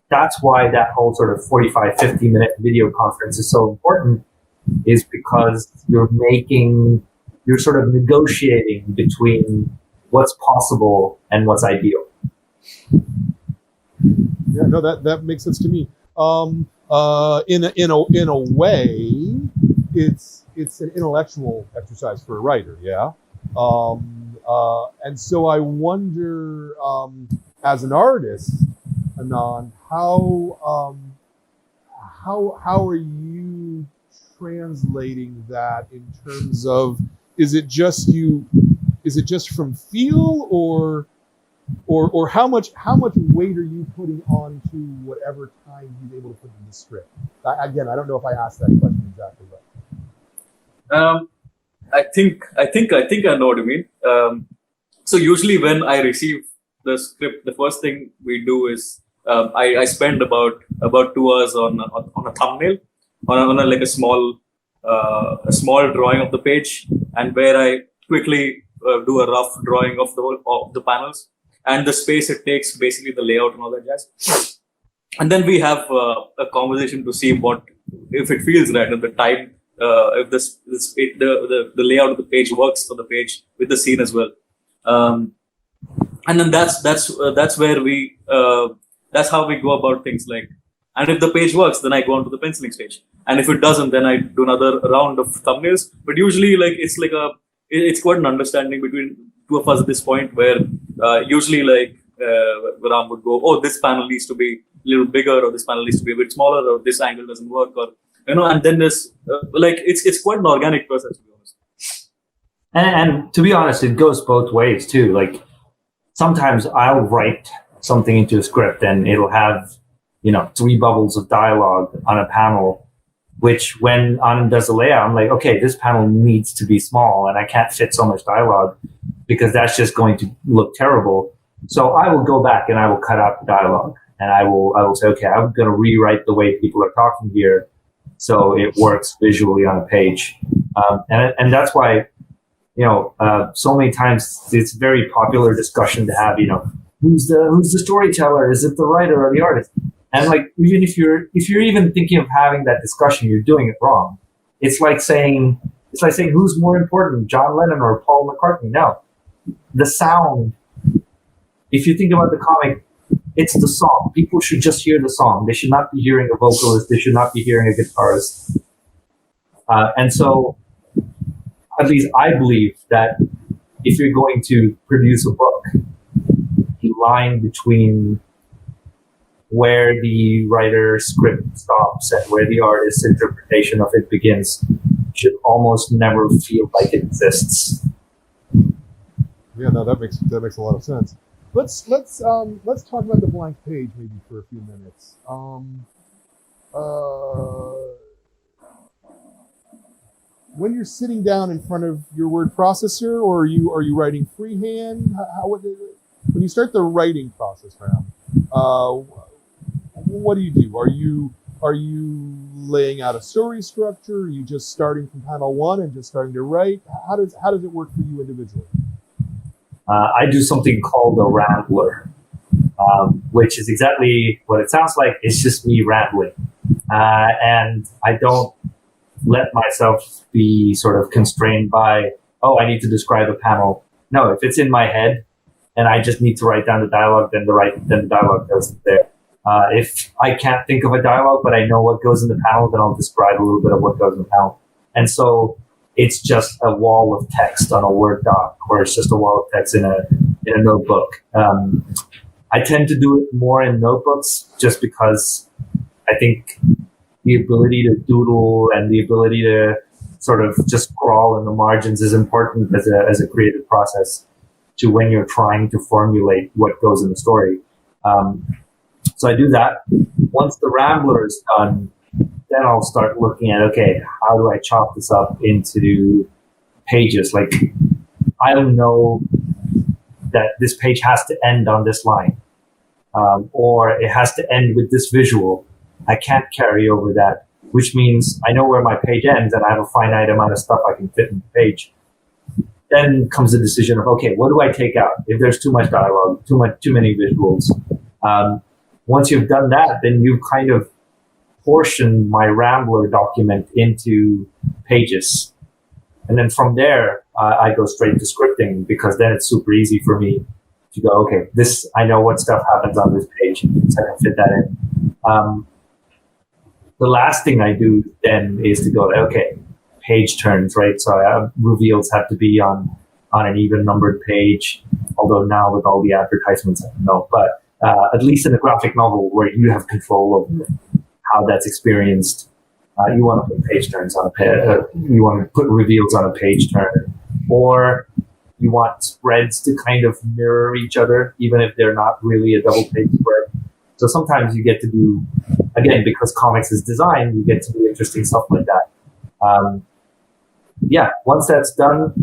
that's why that whole sort of 45, 50-minute video conference is so important, is because you're sort of negotiating between what's possible and what's ideal. Yeah, no, that makes sense to me. In a way, it's an intellectual exercise for a writer, yeah. And so I wonder, as an artist, Anand, how are you translating that in terms of, is it just from feel, or or how much weight are you putting on to whatever time you're able to put in the script? Again, I don't know if I asked that question exactly right. I think I know what you mean. So usually when I receive the script, the first thing we do is I spend about 2 hours on a thumbnail, on a like a small drawing of the page, and where I quickly do a rough drawing of the panels and the space it takes, basically the layout and all that jazz. And then we have a conversation to see if it feels right at the time, if the layout of the page works for the page with the scene as well. And then that's where that's how we go about things. Like, and if the page works, then I go on to the penciling stage, and if it doesn't, then I do another round of thumbnails. But usually, like, it's quite an understanding between two of us at this point, where usually, like, Ram would go, oh, this panel needs to be a little bigger, or this panel needs to be a bit smaller, or this angle doesn't work, or and then there's it's quite an organic process, to be honest. And to be honest, it goes both ways too. Like, sometimes I'll write something into a script and it'll have, 3 bubbles of dialogue on a panel, which when Anand does the layout, I'm like, okay, this panel needs to be small and I can't fit so much dialogue because that's just going to look terrible. So I will go back and I will cut out the dialogue, and I will say, okay, I'm going to rewrite the way people are talking here so it works visually on a page. And that's why, so many times it's a very popular discussion to have, who's the storyteller? Is it the writer or the artist? And like, even if you're even thinking of having that discussion, you're doing it wrong. It's like saying who's more important, John Lennon or Paul McCartney? No, the sound. If you think about the comic, it's the song. People should just hear the song. They should not be hearing a vocalist. They should not be hearing a guitarist. And so, at least I believe that if you're going to produce a book, the line between where the writer's script stops and where the artist's interpretation of it begins should almost never feel like it exists. Yeah, no, that makes a lot of sense. Let's talk about the blank page maybe for a few minutes. When you're sitting down in front of your word processor, or are you writing freehand? When you start the writing process, Ram, what do you do? Are you laying out a story structure? Are you just starting from panel 1 and just starting to write? How does it work for you individually? I do something called a rambler, which is exactly what it sounds like. It's just me rambling, and I don't let myself be sort of constrained by, I need to describe a panel. No, if it's in my head and I just need to write down the dialogue, then the dialogue goes there. If I can't think of a dialogue, but I know what goes in the panel, then I'll describe a little bit of what goes in the panel. And so it's just a wall of text on a Word doc, or it's just a wall of text in a notebook. I tend to do it more in notebooks just because I think the ability to doodle and the ability to sort of just scrawl in the margins is important as a creative process to when you're trying to formulate what goes in the story. So I do that. Once the rambler is done, then I'll start looking at, okay, how do I chop this up into pages? Like, I don't know that this page has to end on this line, or it has to end with this visual. I can't carry over that, which means I know where my page ends and I have a finite amount of stuff I can fit in the page. Then comes the decision of, okay, what do I take out? If there's too much dialogue, too many visuals. Once you've done that, then you've kind of portioned my Rambler document into pages. And then from there, I go straight to scripting, because then it's super easy for me to go, okay, I know what stuff happens on this page, so I can fit that in. The last thing I do then is to go, okay, page turns, right? So reveals have to be on an even numbered page, although now with all the advertisements, I don't know. But at least in a graphic novel where you have control of how that's experienced, you want to put page turns on a page, you want to put reveals on a page turn. Or you want spreads to kind of mirror each other, even if they're not really a double page spread. So sometimes you get to do, again, because comics is designed, you get to do interesting stuff like that. Once that's done,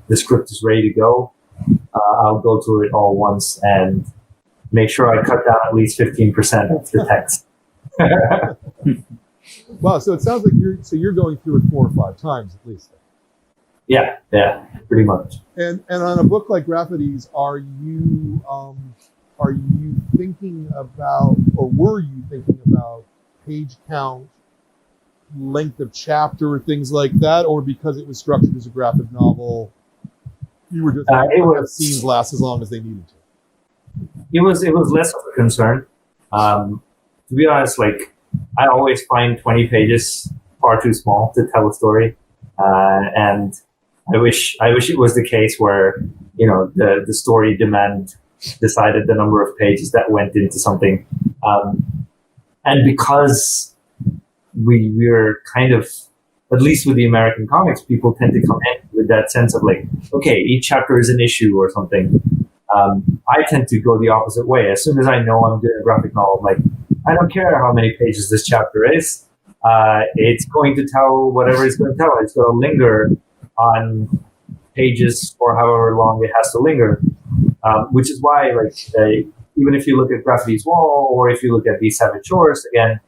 the script is ready to go. I'll go through it all once and make sure I cut down at least 15% of the text. Wow, so it sounds like you're going through it 4 or 5 times at least. Yeah, pretty much. And on a book like Grafity's, are you thinking about, or were you thinking about page count, length of chapter, things like that, or because it was structured as a graphic novel, you were just have scenes last as long as they needed to? It was less of a concern. To be honest, like I always find 20 pages far too small to tell a story, and I wish it was the case where the story demand decided the number of pages that went into something, and because we're kind of, at least with the American comics, people tend to come in with that sense of like, okay, each chapter is an issue or something. I tend to go the opposite way. As soon as I know I'm doing a graphic novel, I'm like, I don't care how many pages this chapter is. It's going to tell whatever it's going to tell. It's going to linger on pages for however long it has to linger. Which is why, even if you look at Grafity's Wall or if you look at These Savage Shores, again,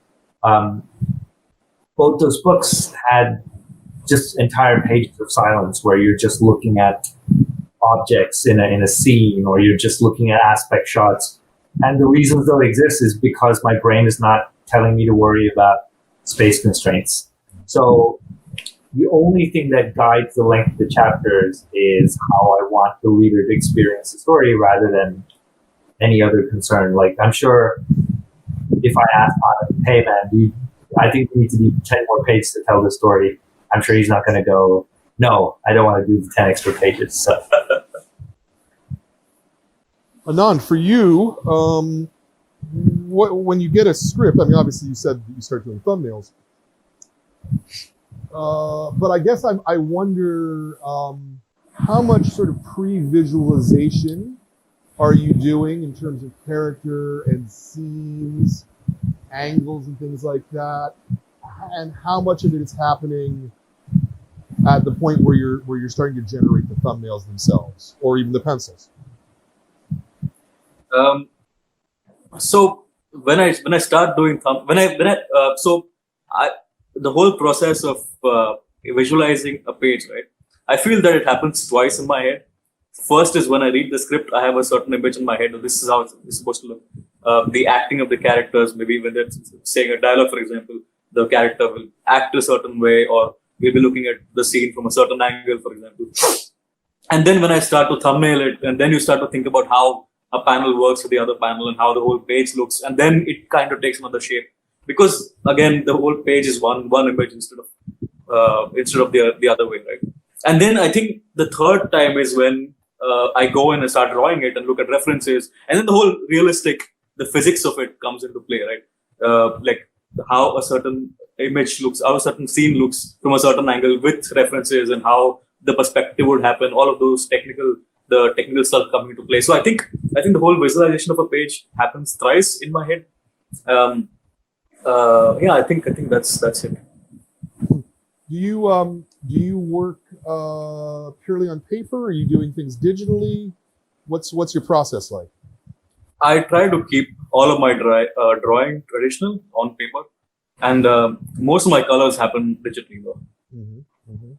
both those books had just entire pages of silence where you're just looking at objects in a scene, or you're just looking at aspect shots. And the reasons they'll exist is because my brain is not telling me to worry about space constraints. So the only thing that guides the length of the chapters is how I want the reader to experience the story rather than any other concern. Like, I'm sure if I ask Anand, hey man, I think we need to do 10 more pages to tell the story, I'm sure he's not going to go, no, I don't want to do the 10 extra pages. So. Anand, for you, when you get a script, I mean, obviously you said you start doing thumbnails, but I guess I wonder how much sort of pre-visualization are you doing in terms of character and scenes, angles and things like that, and how much of it is happening at the point where you're starting to generate the thumbnails themselves, or even the pencils? So when I start doing the whole process of visualizing a page, right? I feel that it happens twice in my head. First is when I read the script, I have a certain image in my head of this is how it's supposed to look. The acting of the characters, maybe when they're saying a dialogue, for example, the character will act a certain way, or we'll be looking at the scene from a certain angle, for example. And then when I start to thumbnail it, and then you start to think about how a panel works with the other panel and how the whole page looks, and then it kind of takes another shape. Because again, the whole page is one image instead of the other way, right? And then I think the third time is when I go in and start drawing it and look at references, and then the whole the physics of it comes into play, right? Like how a certain image looks, how a certain scene looks from a certain angle with references, and how the perspective would happen. All of those technical stuff coming into play. So I think the whole visualization of a page happens thrice in my head. I think that's it. Do you work purely on paper? Are you doing things digitally? What's your process like? I try to keep all of my drawing traditional on paper, and most of my colors happen digitally though. Mm-hmm.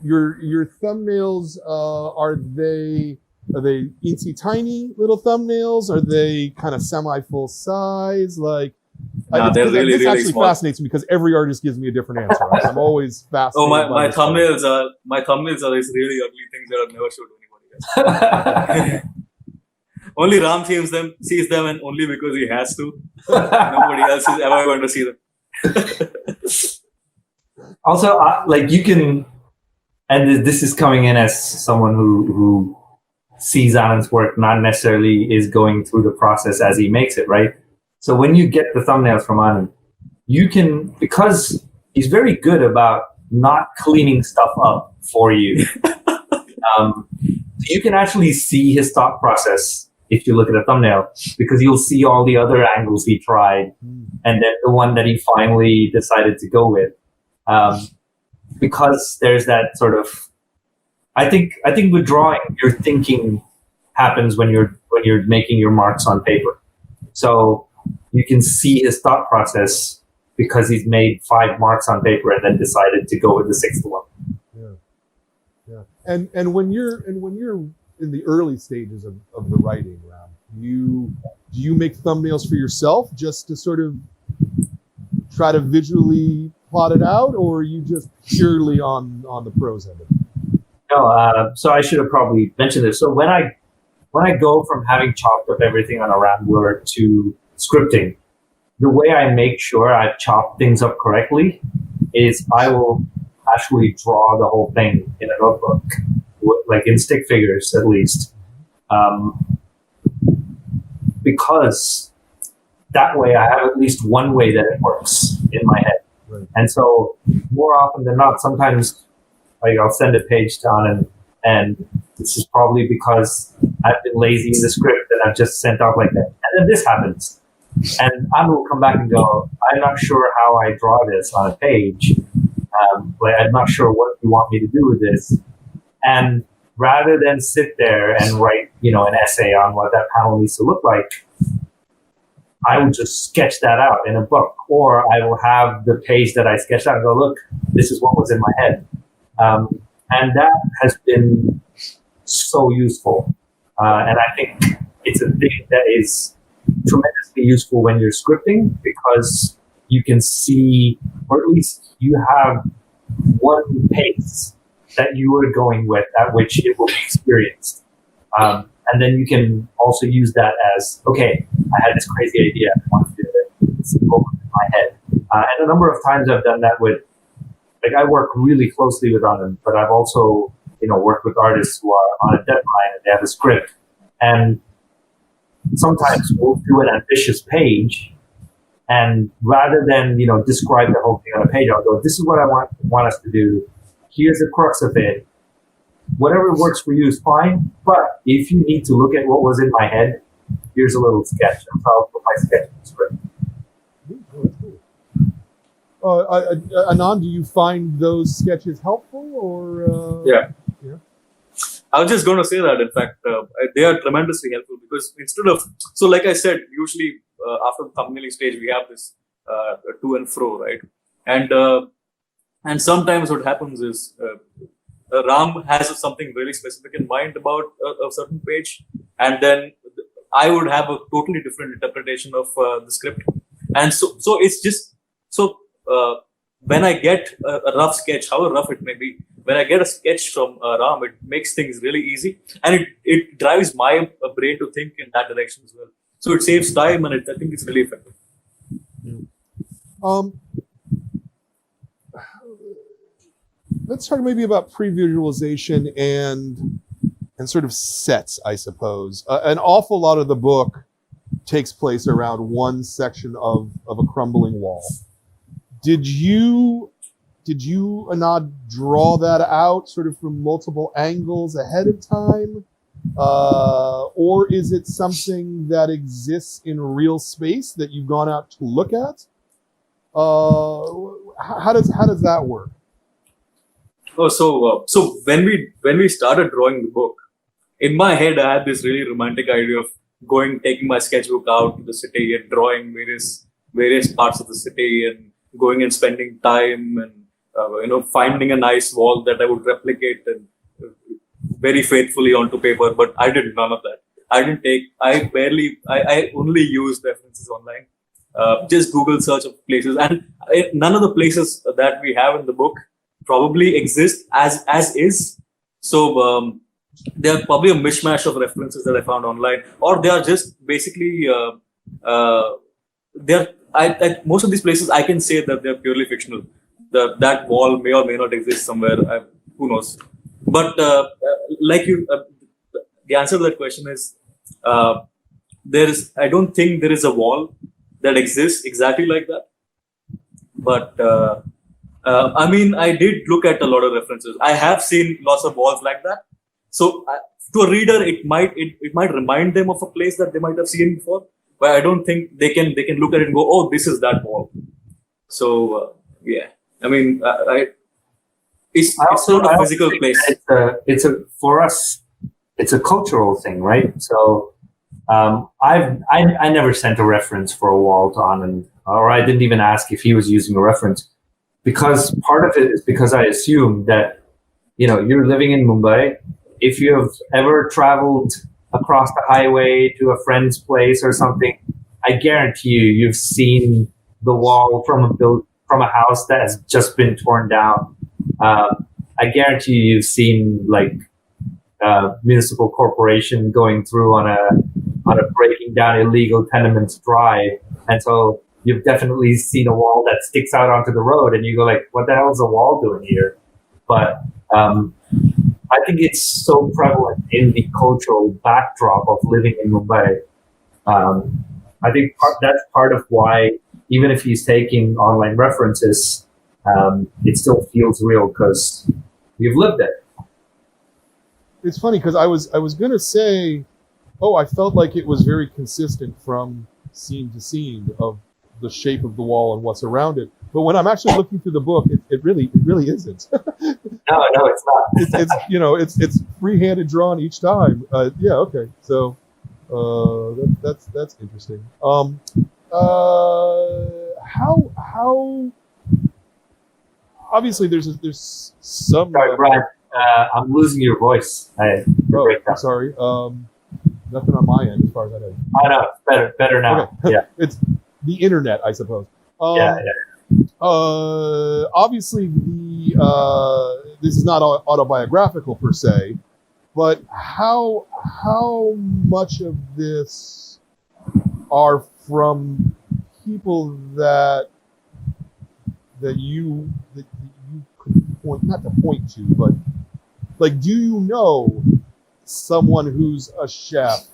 Your thumbnails, are they teensy tiny little thumbnails? Are they kind of semi full size? Like, they're really actually small. Fascinates me because every artist gives me a different answer. Right? I'm always fascinated. My thumbnails are these really ugly things that I've never showed anybody else. Only Ram sees them, and only because he has to. Nobody else is ever going to see them. Also, you can, and this is coming in as someone who sees Anand's work, not necessarily is going through the process as he makes it, right? So when you get the thumbnails from Anand, you can, because he's very good about not cleaning stuff up for you. You can actually see his thought process if you look at a thumbnail, because you'll see all the other angles he tried, and then the one that he finally decided to go with. Because there's that sort of, I think with drawing, your thinking happens when you're making your marks on paper. So you can see his thought process because he's made 5 marks on paper and then decided to go with the 6th one. Yeah. And when you're in the early stages of the writing, Ram, do you make thumbnails for yourself just to sort of try to visually plot it out, or are you just purely on the prose end of it? No, so I should have probably mentioned this. So when I go from having chopped up everything on a Rambler to scripting, the way I make sure I've chopped things up correctly is I will actually draw the whole thing in a notebook, like in stick figures at least, because that way I have at least one way that it works in my head. Right. And so more often than not, sometimes like I'll send a page down and this is probably because I've been lazy in the script and I've just sent out like that. And then this happens. And I will come back and go, I'm not sure how I draw this on a page. Like I'm not sure what you want me to do with this. And rather than sit there and write, an essay on what that panel needs to look like, I will just sketch that out in a book, or I will have the page that I sketched out and go, look, this is what was in my head. And that has been so useful. And I think it's a thing that is tremendously useful when you're scripting, because you can see, or at least you have one pace that you are going with at which it will be experienced. And then you can also use that as, okay, I had this crazy idea, I want to do it. It's in my head. And a number of times I've done that with, like I work really closely with Anand, but I've also, worked with artists who are on a deadline and they have a script. And sometimes we'll do an ambitious page, and rather than, describe the whole thing on a page, I'll go, this is what I want us to do. Here's the crux of it. Whatever works for you is fine, but if you need to look at what was in my head, here's a little sketch. And I'll put my sketch in the script. Anand, do you find those sketches helpful, or? Yeah. I was just going to say that, in fact, they are tremendously helpful, because instead of, so like I said, usually after the thumbnailing stage, we have this to and fro, right? And sometimes what happens is Ram has something really specific in mind about a certain page, and then I would have a totally different interpretation of the script. And so it's just, when I get a rough sketch, however rough it may be, when I get a sketch from Ram, it makes things really easy, and it drives my brain to think in that direction as well. So it saves time, and I think it's really effective. Let's talk maybe about pre-visualization and sort of sets, I suppose. An awful lot of the book takes place around one section of a crumbling wall. Did you, Anand, draw that out sort of from multiple angles ahead of time? Or is it something that exists in real space that you've gone out to look at? How does that work? Oh, so when we started drawing the book, in my head I had this really romantic idea of taking my sketchbook out to the city and drawing various parts of the city, and going and spending time and finding a nice wall that I would replicate and very faithfully onto paper. But I did none of that. I only used references online, just Google search of places, and none of the places that we have in the book probably exist as is. So they are probably a mishmash of references that I found online, or they are just basically most of these places I can say that they're purely fictional. That wall may or may not exist somewhere. Who knows? But the answer to that question is I don't think there is a wall that exists exactly like that. But I mean, I did look at a lot of references. I have seen lots of walls like that. So to a reader, it might remind them of a place that they might have seen before, but I don't think they can look at it and go, oh, this is that wall. So yeah, I mean, it's not a physical place. For us, it's a cultural thing, right? So I never sent a reference for a wall to Anand, or I didn't even ask if he was using a reference, because part of it is because I assume that, you know, you're living in Mumbai. If you have ever traveled across the highway to a friend's place or something, I guarantee you've seen the wall from a house that has just been torn down. I guarantee you've seen like municipal corporation going through on a breaking down illegal tenements drive, and so you've definitely seen a wall that sticks out onto the road, and you go like, "What the hell is a wall doing here?" But I think it's so prevalent in the cultural backdrop of living in Mumbai. I think that's part of why, even if he's taking online references, it still feels real because you've lived it. It's funny because I was gonna say, oh, I felt like it was very consistent from scene to scene of the shape of the wall and what's around it. But when I'm actually looking through the book, it really isn't. No, it's not. it's freehanded drawn each time. Yeah, okay. So that's interesting. How obviously there's some. Sorry, Brian. I'm losing your voice. I'm sorry. Nothing on my end as far as I know. Oh no, better now. Okay. Yeah, it's the internet, I suppose. Yeah. Obviously, this is not autobiographical per se, but how much of this are from people that you could point, not to point to, but like, do you know someone who's a chef,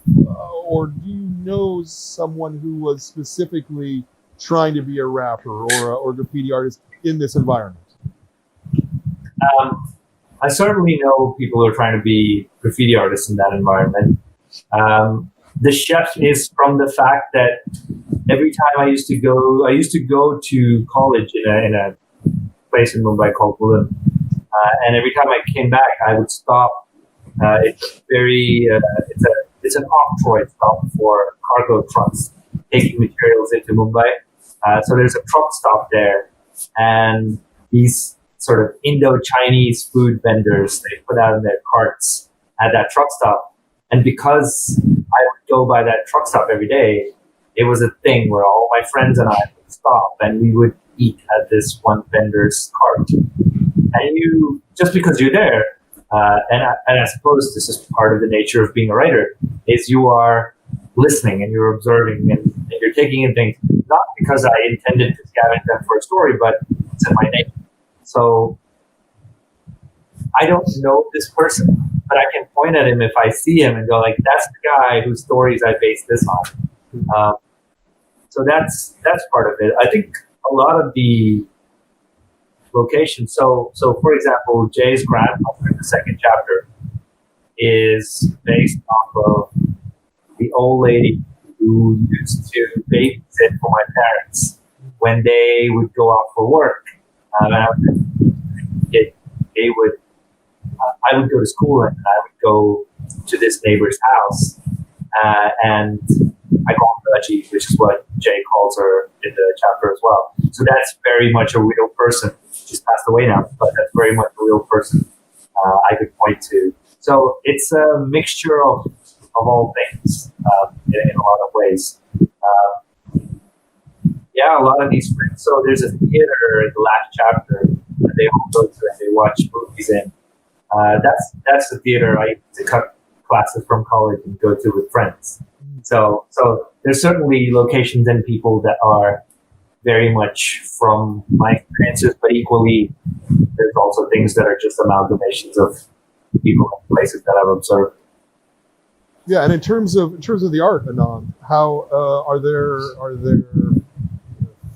or do you know someone who was specifically trying to be a rapper or graffiti artist in this environment? I certainly know people who are trying to be graffiti artists in that environment. The chef is from the fact that every time I used to go to college in a place in Mumbai called Mulund, and every time I came back, I would stop. It's an off-road stop for cargo trucks taking materials into Mumbai. So there's a truck stop there, and these sort of Indo-Chinese food vendors, they put out in their carts at that truck stop. And because I would go by that truck stop every day, it was a thing where all my friends and I would stop and we would eat at this one vendor's cart. And just because you're there, and I suppose this is part of the nature of being a writer, is you are listening and you're observing and you're taking in things, not because I intended to scavenge them for a story, but it's in my nature. So I don't know this person, but I can point at him if I see him and go like, that's the guy whose stories I based this on. So that's part of it. I think a lot of the locations. So for example, Jay's grandmother in the second chapter is based off of the old lady who used to babysit for my parents when they would go out for work. I would go to school and I would go to this neighbor's house, and I call her Raji, which is what Jay calls her in the chapter as well. So that's very much a real person. She's passed away now, but that's very much a real person I could point to. So it's a mixture of all things in a lot of ways. A lot of these friends. So there's a theater in the last chapter that they all go to and they watch movies in. That's the theater I used to cut classes from college and go to with friends. So there's certainly locations and people that are very much from my experiences, but equally there's also things that are just amalgamations of people and places that I've observed. Yeah, and in terms of the art, Anand, how are there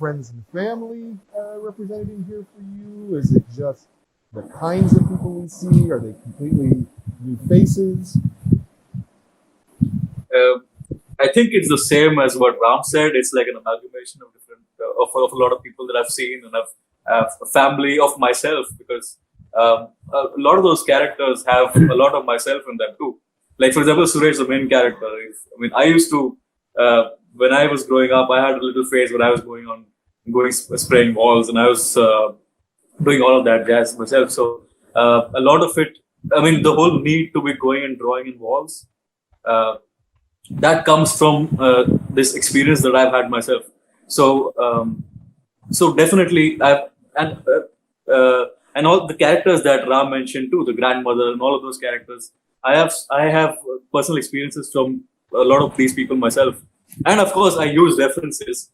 friends and family represented in here for you? Is it just the kinds of people we see? Are they completely new faces? I think it's the same as what Ram said. It's like an amalgamation of different of a lot of people that I've seen, and I've a family of myself, because a lot of those characters have a lot of myself in them too. Like, for example, Suresh, the main character. I used to when I was growing up, I had a little phase where I was going spraying walls, and I was doing all of that jazz myself. So a lot of it, the whole need to be going and drawing in walls. That comes from this experience that I've had myself. So definitely, and all the characters that Ram mentioned too, the grandmother and all of those characters, I have personal experiences from a lot of these people myself, and of course I use references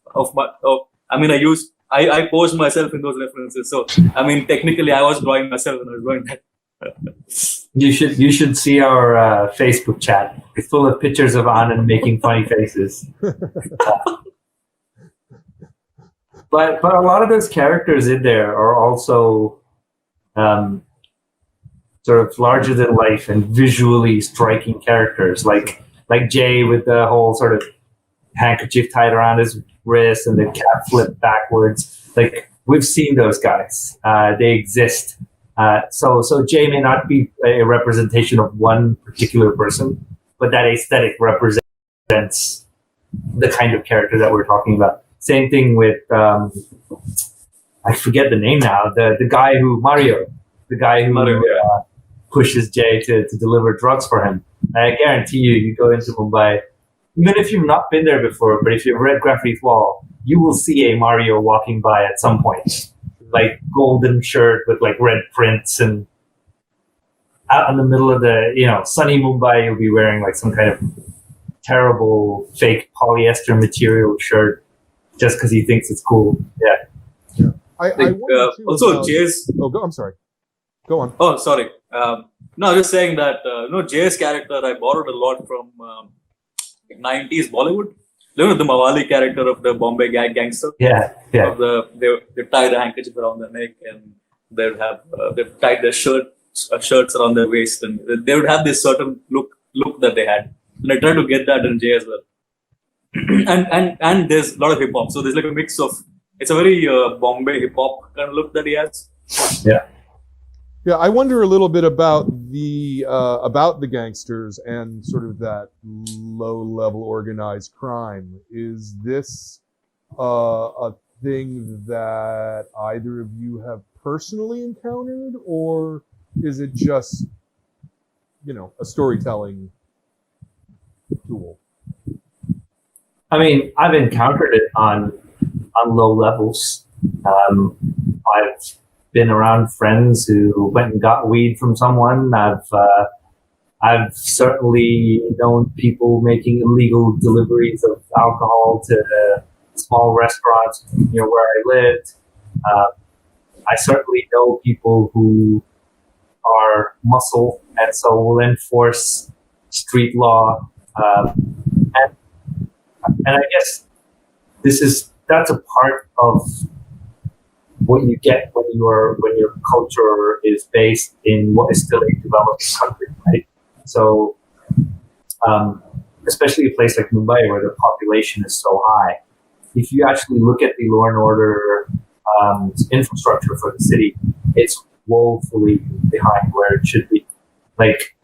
I posed myself in those references. So technically, I was drawing myself when I was drawing that. You should see our Facebook chat. It's full of pictures of Anand making funny faces. But a lot of those characters in there are also sort of larger than life and visually striking characters, like Jay with the whole sort of handkerchief tied around his wrist and the cap flipped backwards. Like, we've seen those guys. They exist. So Jay may not be a representation of one particular person, but that aesthetic represents the kind of character that we're talking about. Same thing with I forget the name now. The guy who pushes Jay to deliver drugs for him. I guarantee you go into Mumbai, even if you've not been there before, but if you've read Grafity's Wall, you will see a Mario walking by at some point. Like, golden shirt with like red prints, and out in the middle of the sunny Mumbai, you'll be wearing like some kind of terrible fake polyester material shirt just because he thinks it's cool. Yeah. I also, Jay's. I'm sorry. Go on. Oh, sorry. No, just saying that Jay's character I borrowed a lot from 90s Bollywood. The Mawali character of the Bombay gangster. Yeah. They tie the handkerchief around their neck, and they've tied their shirts around their waist, and they would have this certain look that they had. And I tried to get that in Jay as well. and there's a lot of hip hop, so there's like a mix of. It's a very Bombay hip hop kind of look that he has. Yeah. Yeah, I wonder a little bit about the gangsters and sort of that low-level organized crime. Is this a thing that either of you have personally encountered, or is it just, a storytelling tool? I've encountered it on low levels. I've been around friends who went and got weed from someone. I've certainly known people making illegal deliveries of alcohol to small restaurants near where I lived. I certainly know people who are muscle and so will enforce street law. And I guess that's a part of what you get when your culture is based in what is still a developing country, right? So, especially a place like Mumbai where the population is so high, if you actually look at the law and order infrastructure for the city, it's woefully behind where it should be. Like,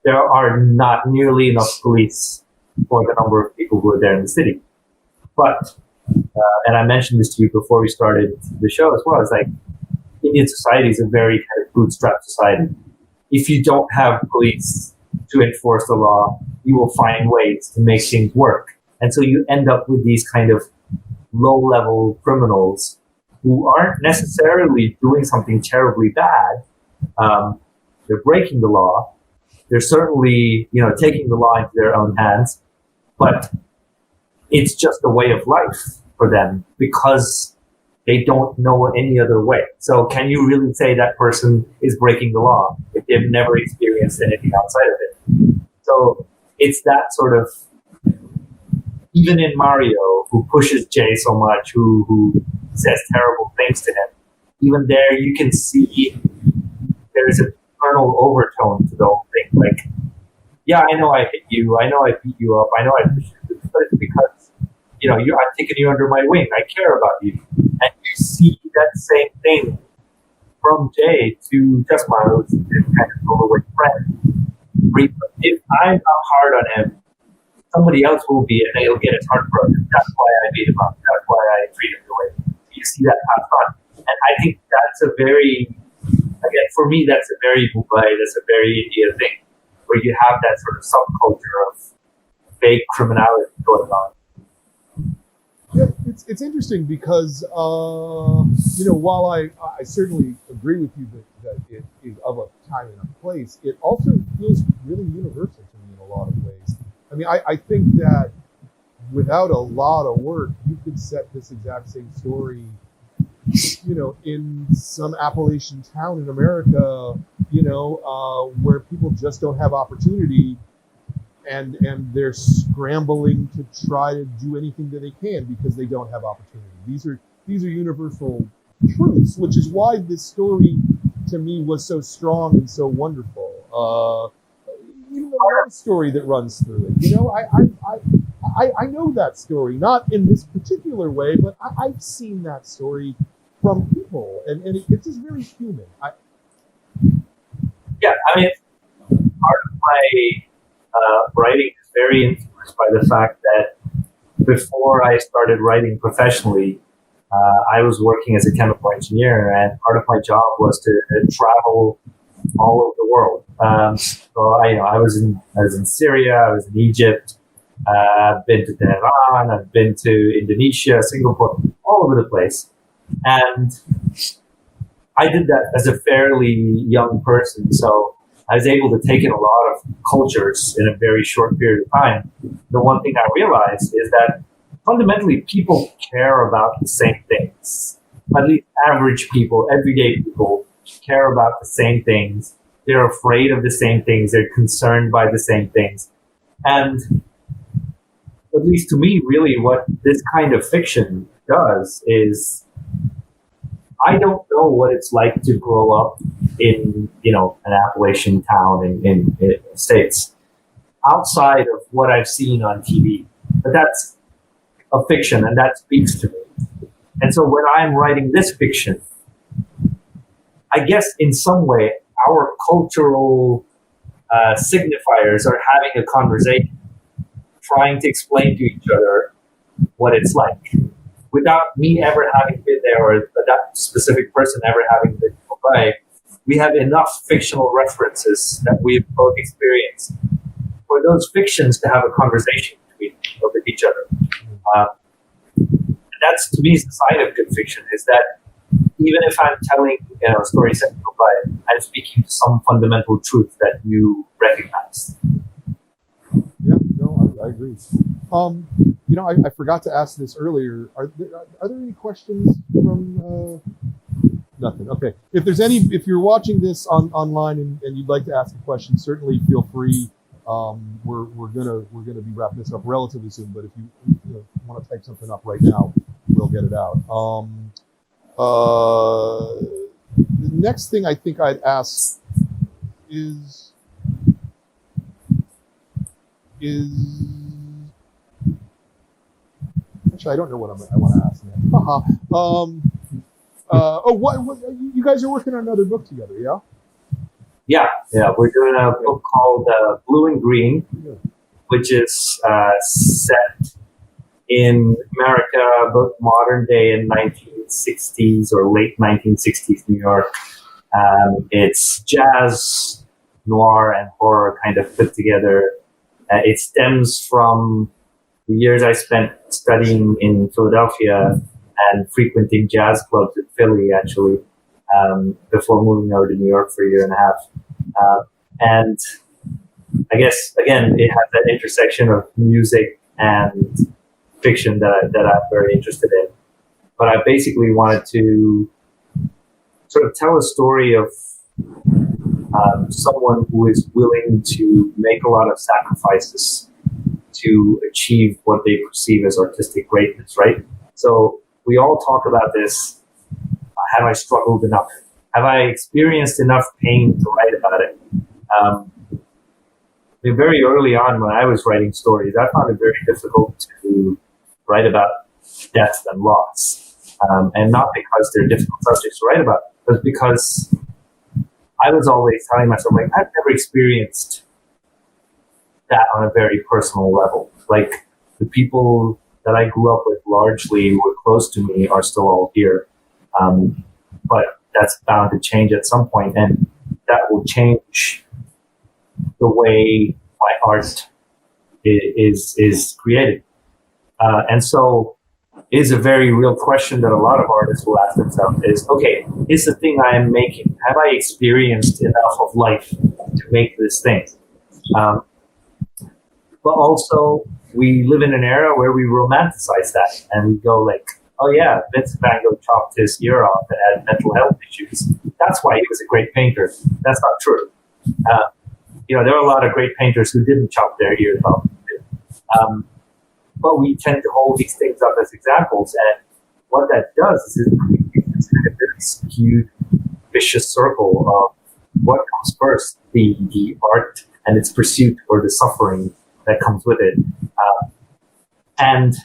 there are not nearly enough police for the number of people who are there in the city. But and I mentioned this to you before we started the show as well. It's like, Indian society is a very kind of bootstrap society. If you don't have police to enforce the law, you will find ways to make things work. And so you end up with these kind of low-level criminals who aren't necessarily doing something terribly bad. They're breaking the law. They're certainly, taking the law into their own hands. But it's just a way of life for them because they don't know any other way. So can you really say that person is breaking the law if they've never experienced anything outside of it? So it's that sort of even in Mario, who pushes Jay so much, who says terrible things to him, even there you can see there's an internal overtone to the whole thing. Like, yeah, I know I hit you, I know I beat you up, I know I pushed you, but it's because, I'm taking you under my wing, I care about you. And you see that same thing from Jay to Just Milo's kind of throwaway friend. If I'm not hard on him, somebody else will be, and he'll get his heart broken. That's why I beat him up. That's why I treat him the way. You see that passed on. And I think that's for me, that's a very Mumbai, that's a very India thing, where you have that sort of subculture of fake criminality going on. Yeah, it's interesting because while I certainly agree with you that it is of a time and a place, it also feels really universal to me in a lot of ways. I mean, I think that without a lot of work, you could set this exact same story, in some Appalachian town in America, where people just don't have opportunity. And they're scrambling to try to do anything that they can because they don't have opportunity. These are universal truths, which is why this story to me was so strong and so wonderful. Even the love story that runs through it, I know that story, not in this particular way, but I've seen that story from people, and it's just very human. Part of my writing is very influenced by the fact that before I started writing professionally, I was working as a chemical engineer, and part of my job was to travel all over the world. So I was in Syria, I was in Egypt, I've been to Tehran, I've been to Indonesia, Singapore, all over the place, and I did that as a fairly young person. So I was able to take in a lot of cultures in a very short period of time. The one thing I realized is that fundamentally people care about the same things. At least average people, everyday people care about the same things. They're afraid of the same things. They're concerned by the same things. And at least to me, really what this kind of fiction does is I don't know what it's like to grow up in, an Appalachian town in the States, outside of what I've seen on TV. But that's a fiction, and that speaks to me. And so when I'm writing this fiction, I guess in some way our cultural signifiers are having a conversation, trying to explain to each other what it's like, without me ever having been there or that specific person ever having been to Mumbai. We have enough fictional references that we've both experienced for those fictions to have a conversation with each other. That's, to me, is the sign of good fiction, is that even if I'm telling a story set in Mumbai, I'm speaking to some fundamental truth that you recognize. Yeah, no, I agree. I forgot to ask this earlier. Are there any questions from? Nothing. Okay. If you're watching this online and you'd like to ask a question, certainly feel free. We're gonna be wrapping this up relatively soon. But if you want to type something up right now, we'll get it out. The next thing I think I'd ask is actually I don't know what I want to ask next. What you guys are working on another book together, yeah? Yeah. We're doing a book called Blue and Green, which is set in America, both modern day and 1960s or late 1960s New York. It's jazz, noir, and horror kind of put together. It stems from the years I spent studying in Philadelphia and frequenting jazz clubs in Philly, actually, before moving over to New York for a year and a half. And I guess, again, it has that intersection of music and fiction that I'm very interested in. But I basically wanted to sort of tell a story of someone who is willing to make a lot of sacrifices to achieve what they perceive as artistic greatness, right? So we all talk about this. Have I struggled enough? Have I experienced enough pain to write about it? Very early on when I was writing stories, I found it very difficult to write about death and loss. And not because they're difficult subjects to write about, but because I was always telling myself, like, I've never experienced that on a very personal level. Like, the people that I grew up with largely were close to me are still all here. But that's bound to change at some point, and that will change the way my art is created. And so it is a very real question that a lot of artists will ask themselves is, okay, is the thing I am making, have I experienced enough of life to make this thing? But also, we live in an era where we romanticize that, and we go like, oh yeah, Vincent van Gogh chopped his ear off and had mental health issues. That's why he was a great painter. That's not true. There are a lot of great painters who didn't chop their ears off. But we tend to hold these things up as examples, and what that does is it creates this kind of very skewed, vicious circle of what comes first, the art and its pursuit, or the suffering that comes with it. And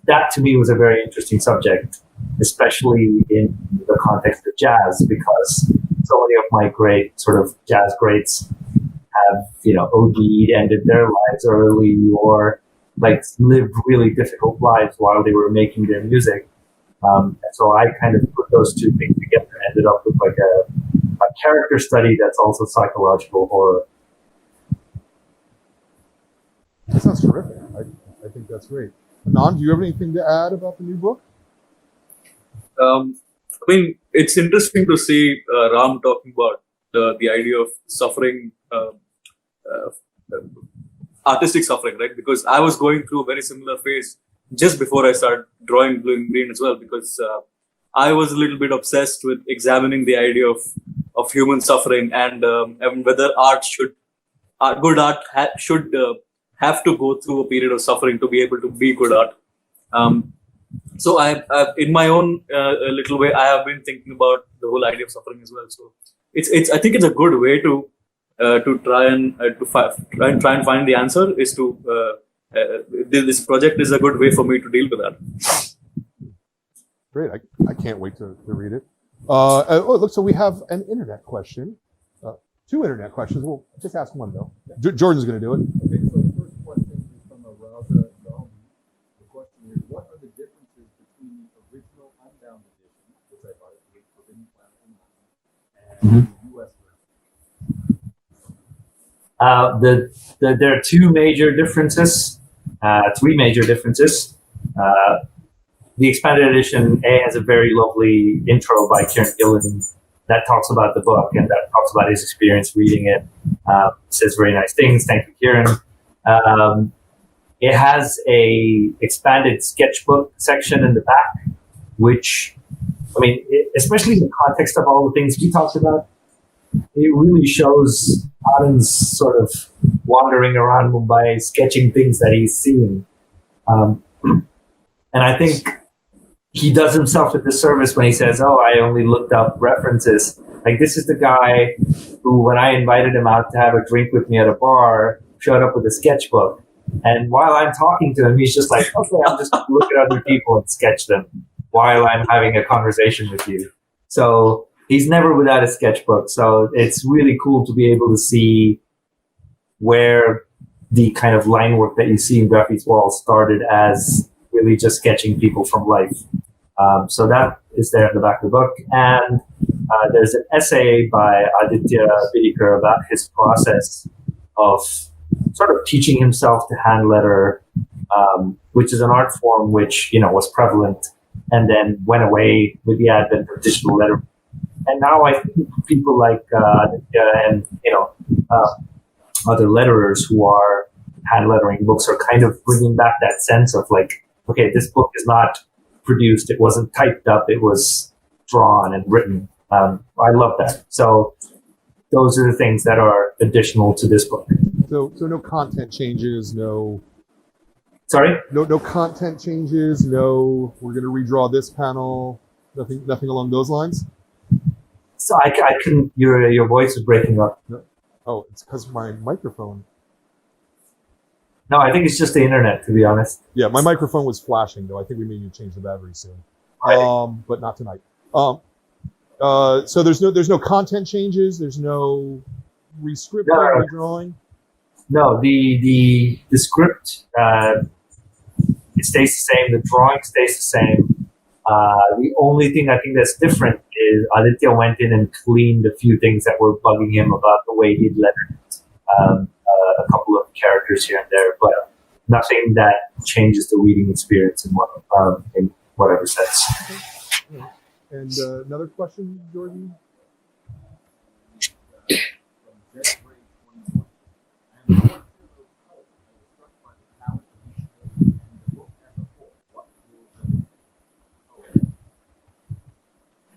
that to me was a very interesting subject, especially in the context of jazz, because so many of my great sort of jazz greats have, OD'd, ended their lives early, or like lived really difficult lives while they were making their music. And so I kind of put those two things together, ended up with like a character study that's also psychological horror. That sounds terrific. I think that's great. Anand, do you have anything to add about the new book? It's interesting to see Ram talking about the idea of suffering, artistic suffering, right? Because I was going through a very similar phase just before I started drawing blue and green as well, because I was a little bit obsessed with examining the idea of human suffering and whether good art should have to go through a period of suffering to be able to be good art. So I in my own little way, I have been thinking about the whole idea of suffering as well. So I think it's a good way to try and find the answer. Is to this project is a good way for me to deal with that. Great, I can't wait to read it. Look, so we have an internet question, two internet questions. We'll just ask one though. Jordan's going to do it. Okay, so the first question is from Raza Gandhi. The question is, what are the differences between the original unbound edition, which I bought at the Forbidden Planet and the US version? There are two major differences, three major differences. The expanded edition has a very lovely intro by Kieran Gillen that talks about the book and that talks about his experience reading it. Says very nice things. Thank you, Kieran. It has a expanded sketchbook section in the back, which, especially in the context of all the things we talked about, it really shows Anand's sort of wandering around Mumbai, sketching things that he's seen. And I think he does himself a disservice when he says, oh, I only looked up references. Like, this is the guy who, when I invited him out to have a drink with me at a bar, showed up with a sketchbook. And while I'm talking to him, he's just like, okay, I'm just going to look at other people and sketch them while I'm having a conversation with you. So he's never without a sketchbook. So it's really cool to be able to see where the kind of line work that you see in GRAFITY'S WALL started as really just sketching people from life. So that is there in the back of the book. And there's an essay by Aditya Bidikar about his process of sort of teaching himself to hand letter, which is an art form which, was prevalent and then went away with the advent of digital lettering. And now I think people like Aditya and, other letterers who are hand lettering books are kind of bringing back that sense of like, okay, this book is not produced, it wasn't typed up, it was drawn and written. I love that. So those are the things that are additional to this book. So no content changes, no Sorry? No content changes. No, we're going to redraw this panel. Nothing along those lines. So I couldn't. Your voice is breaking up. No. Oh, it's because my microphone. No, I think it's just the internet, to be honest. Yeah, my microphone was flashing though. I think we may need to change the battery soon. Right. But not tonight. So there's no content changes. There's no rescripting, No. redrawing. No, the script it stays the same. The drawing stays the same. The only thing I think that's different is Aditya went in and cleaned a few things that were bugging him about the way he'd lettered a couple of characters here and there, but nothing that changes the reading experience in whatever sense. And another question, Jordan?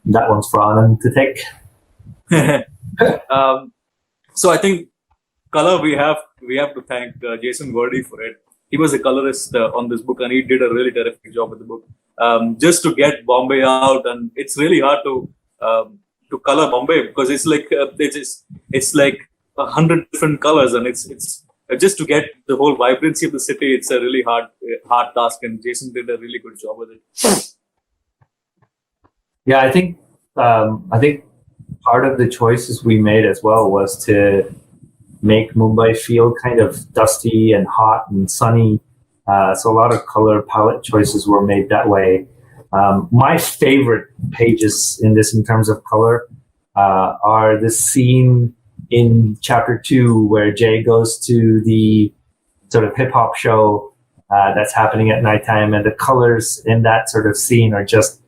That one's for Anand to take. So I think color we have to thank Jason Verdi for it. He was a colorist on this book, and he did a really terrific job with the book. Just to get Bombay out, and it's really hard to color Bombay because it's like it's like 100 different colors, and it's just to get the whole vibrancy of the city. It's a really hard task, and Jason did a really good job with it. Yeah, I think part of the choices we made as well was to make Mumbai feel kind of dusty and hot and sunny. So a lot of color palette choices were made that way. My favorite pages in this, in terms of color, are the scene in chapter 2 where Jay goes to the sort of hip hop show that's happening at nighttime, and the colors in that sort of scene are just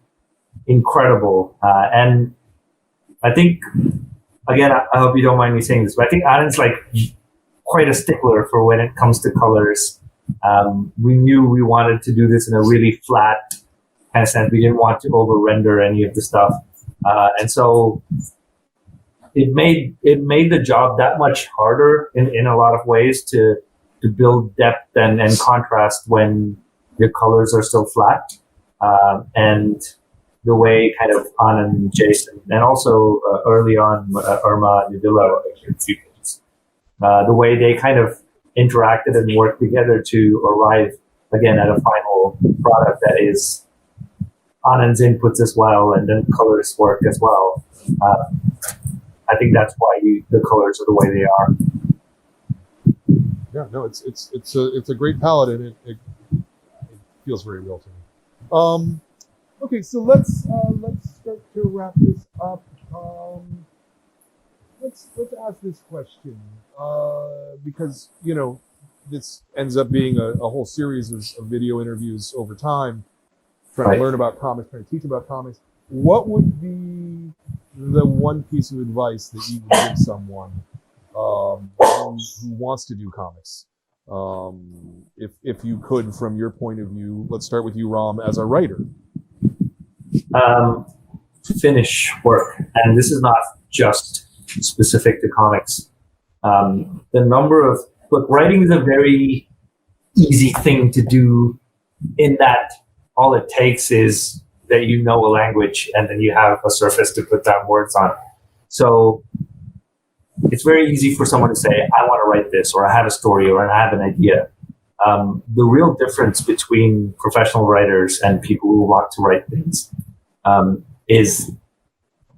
incredible. And I think, again, I hope you don't mind me saying this, but I think Anand's like quite a stickler for when it comes to colors. We knew we wanted to do this in a really flat kind of sense. We didn't want to over render any of the stuff. And so it made the job that much harder in a lot of ways to build depth and contrast when your colors are still flat. And the way kind of Anand and Jason, and also early on Irma and Nivilla, the way they kind of interacted and worked together to arrive again at a final product that is Anand's inputs as well, and then colors work as well. I think that's why the colors are the way they are. Yeah, no, it's a great palette, and it feels very real to me. Okay, so let's start to wrap this up. Let's ask this question because this ends up being a whole series of video interviews over time, trying to learn about comics, trying to teach about comics. What would be the one piece of advice that you would give someone who wants to do comics? If you could, from your point of view, let's start with you, Ram, as a writer. Finish work, and this is not just specific to comics. Writing is a very easy thing to do, in that all it takes is that you know a language and then you have a surface to put down words on. So it's very easy for someone to say, I want to write this, or I have a story, or I have an idea. The real difference between professional writers and people who want to write things is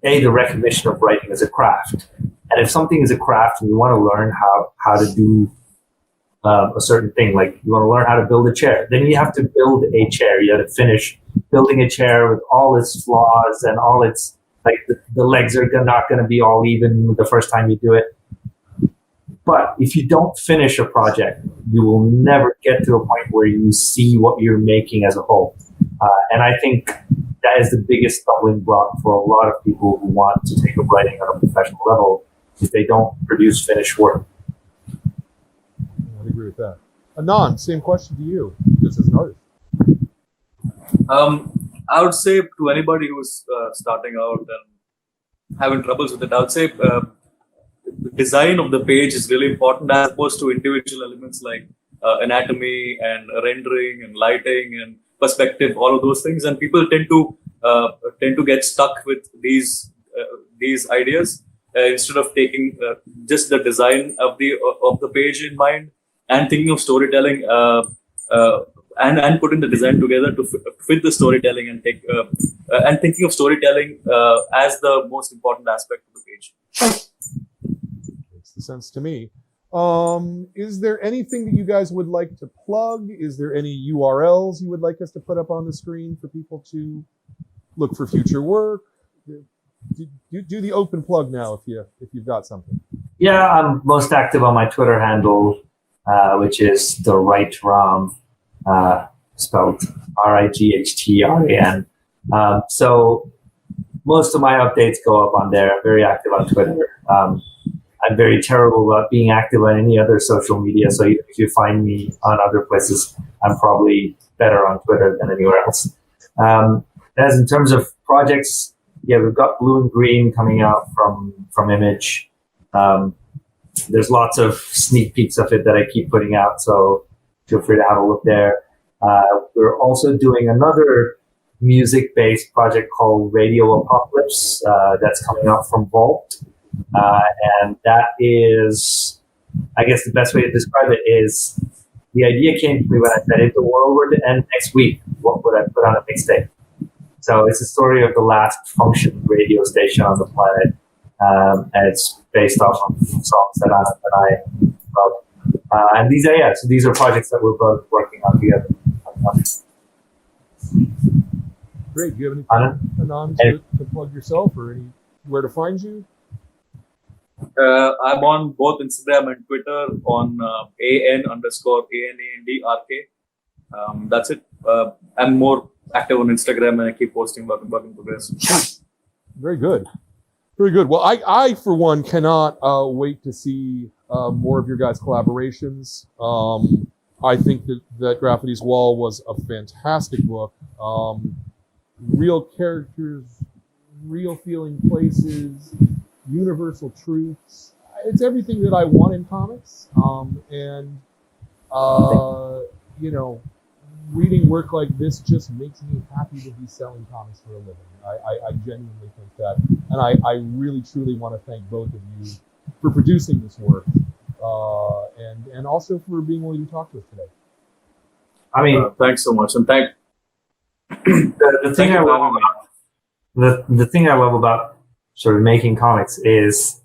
the recognition of writing as a craft. And if something is a craft and you want to learn how to do a certain thing, like you want to learn how to build a chair, then you have to build a chair. You have to finish building a chair with all its flaws and all its, like the legs are not going to be all even the first time you do it. But if you don't finish a project, you will never get to a point where you see what you're making as a whole. And I think that is the biggest stumbling block for a lot of people who want to take up writing on a professional level, if they don't produce finished work. I agree with that. Anand, same question to you, just as an artist. I would say to anybody who's starting out and having troubles with it, I would say the design of the page is really important, as opposed to individual elements like anatomy and rendering and lighting and perspective, all of those things, and people tend to get stuck with these ideas instead of taking just the design of the page in mind and thinking of storytelling and putting the design together to fit the storytelling and thinking of storytelling as the most important aspect of the page. Makes the sense to me. Is there anything that you guys would like to plug? Is there any URLs you would like us to put up on the screen for people to look for future work? Do the open plug now if you've got something. Yeah, I'm most active on my Twitter handle, which is the right Ram, spelled RIGHTRAN. So most of my updates go up on there. I'm very active on Twitter. I'm very terrible about being active on any other social media. So if you find me on other places, I'm probably better on Twitter than anywhere else. As in terms of projects, yeah, we've got Blue and Green coming out from Image. There's lots of sneak peeks of it that I keep putting out, so feel free to have a look there. We're also doing another music-based project called Radio Apocalypse that's coming out from Vault. And that is, I guess the best way to describe it is, the idea came to me when I said, if the world were to end next week, what would I put on a mixtape? So it's a story of the last functioning radio station on the planet. And it's based off of songs that I love. And these are projects that we're both working on together. Great. Do you have anything, Anand, to plug yourself or where to find you? I'm on both Instagram and Twitter on AN_ANAND RK. That's it. I'm more active on Instagram and I keep posting work in progress. Very good. Very good. Well, I for one, cannot wait to see more of your guys' collaborations. I think that Grafity's Wall was a fantastic book. Real characters, real feeling places, universal truths. It's everything that I want in comics. Reading work like this just makes me happy to be selling comics for a living. I genuinely think that. And I really, truly want to thank both of you for producing this work and also for being willing to talk to us today. I mean, thanks so much. And the thing I love about the thing I love about sort of making comics is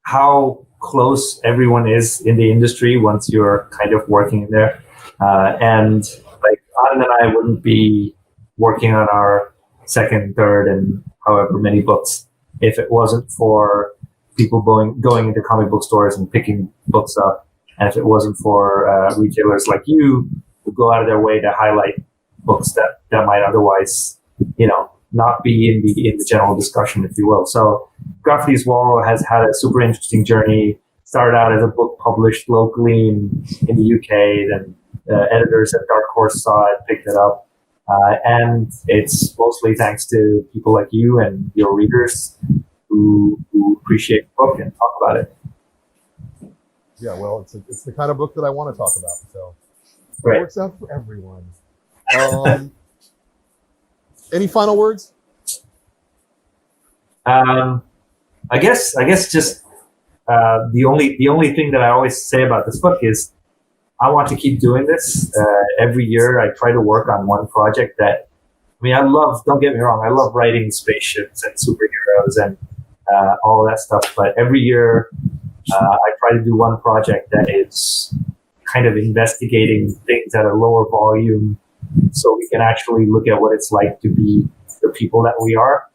how close everyone is in the industry once you're kind of working in there. And like Anand and I wouldn't be working on our second, third, and however many books if it wasn't for people going into comic book stores and picking books up, and if it wasn't for retailers like you who go out of their way to highlight books that might otherwise, not be in the general discussion, if you will. So Grafity's Wall has had a super interesting journey. Started out as a book published locally in the UK, then editors at Dark Horse saw it, picked it up. And it's mostly thanks to people like you and your readers who appreciate the book and talk about it. Yeah, well, it's the kind of book that I want to talk about, so Right. It works out for everyone. Any final words? I guess just the only thing that I always say about this book is I want to keep doing this. Every year I try to work on one project that, don't get me wrong, I love writing spaceships and superheroes and all of that stuff, but every year I try to do one project that is kind of investigating things at a lower volume so we can actually look at what it's like to be the people that we are.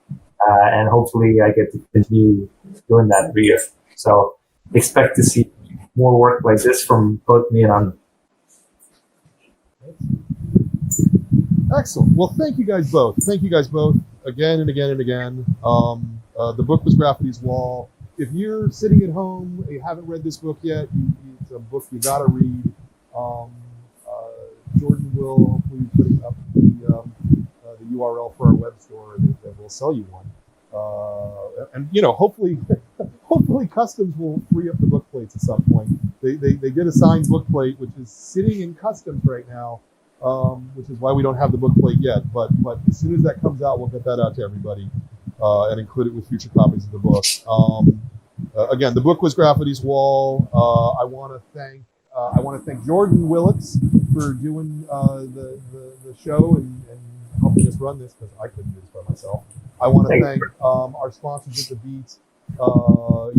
And hopefully I get to continue doing that every year. So expect to see more work like this from both me and Anand. Excellent. Well, thank you guys both. Thank you guys both again and again and again. The book was Grafity's Wall. If you're sitting at home, you haven't read this book yet, it's a book you got to read. Jordan will hopefully be putting up the URL for our web store that will sell you one. And hopefully Customs will free up the book plates at some point. They did a signed book plate, which is sitting in customs right now, which is why we don't have the book plate yet. But as soon as that comes out, we'll get that out to everybody and include it with future copies of the book. Again, the book was Grafity's Wall. I want to thank Jordan Willits for doing the show and helping us run this, because I couldn't do this by myself. I want to thank our sponsors at The Beat, for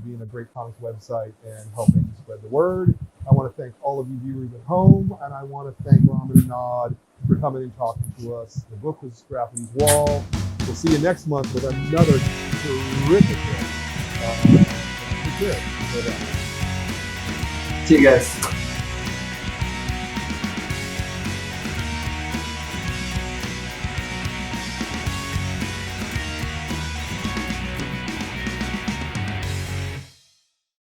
being a great comics website and helping spread the word. I want to thank all of you viewers at home, and I want to thank Ram and Anand for coming and talking to us. The book was Grafity's Wall. We'll see you next month with another terrific book. See you guys.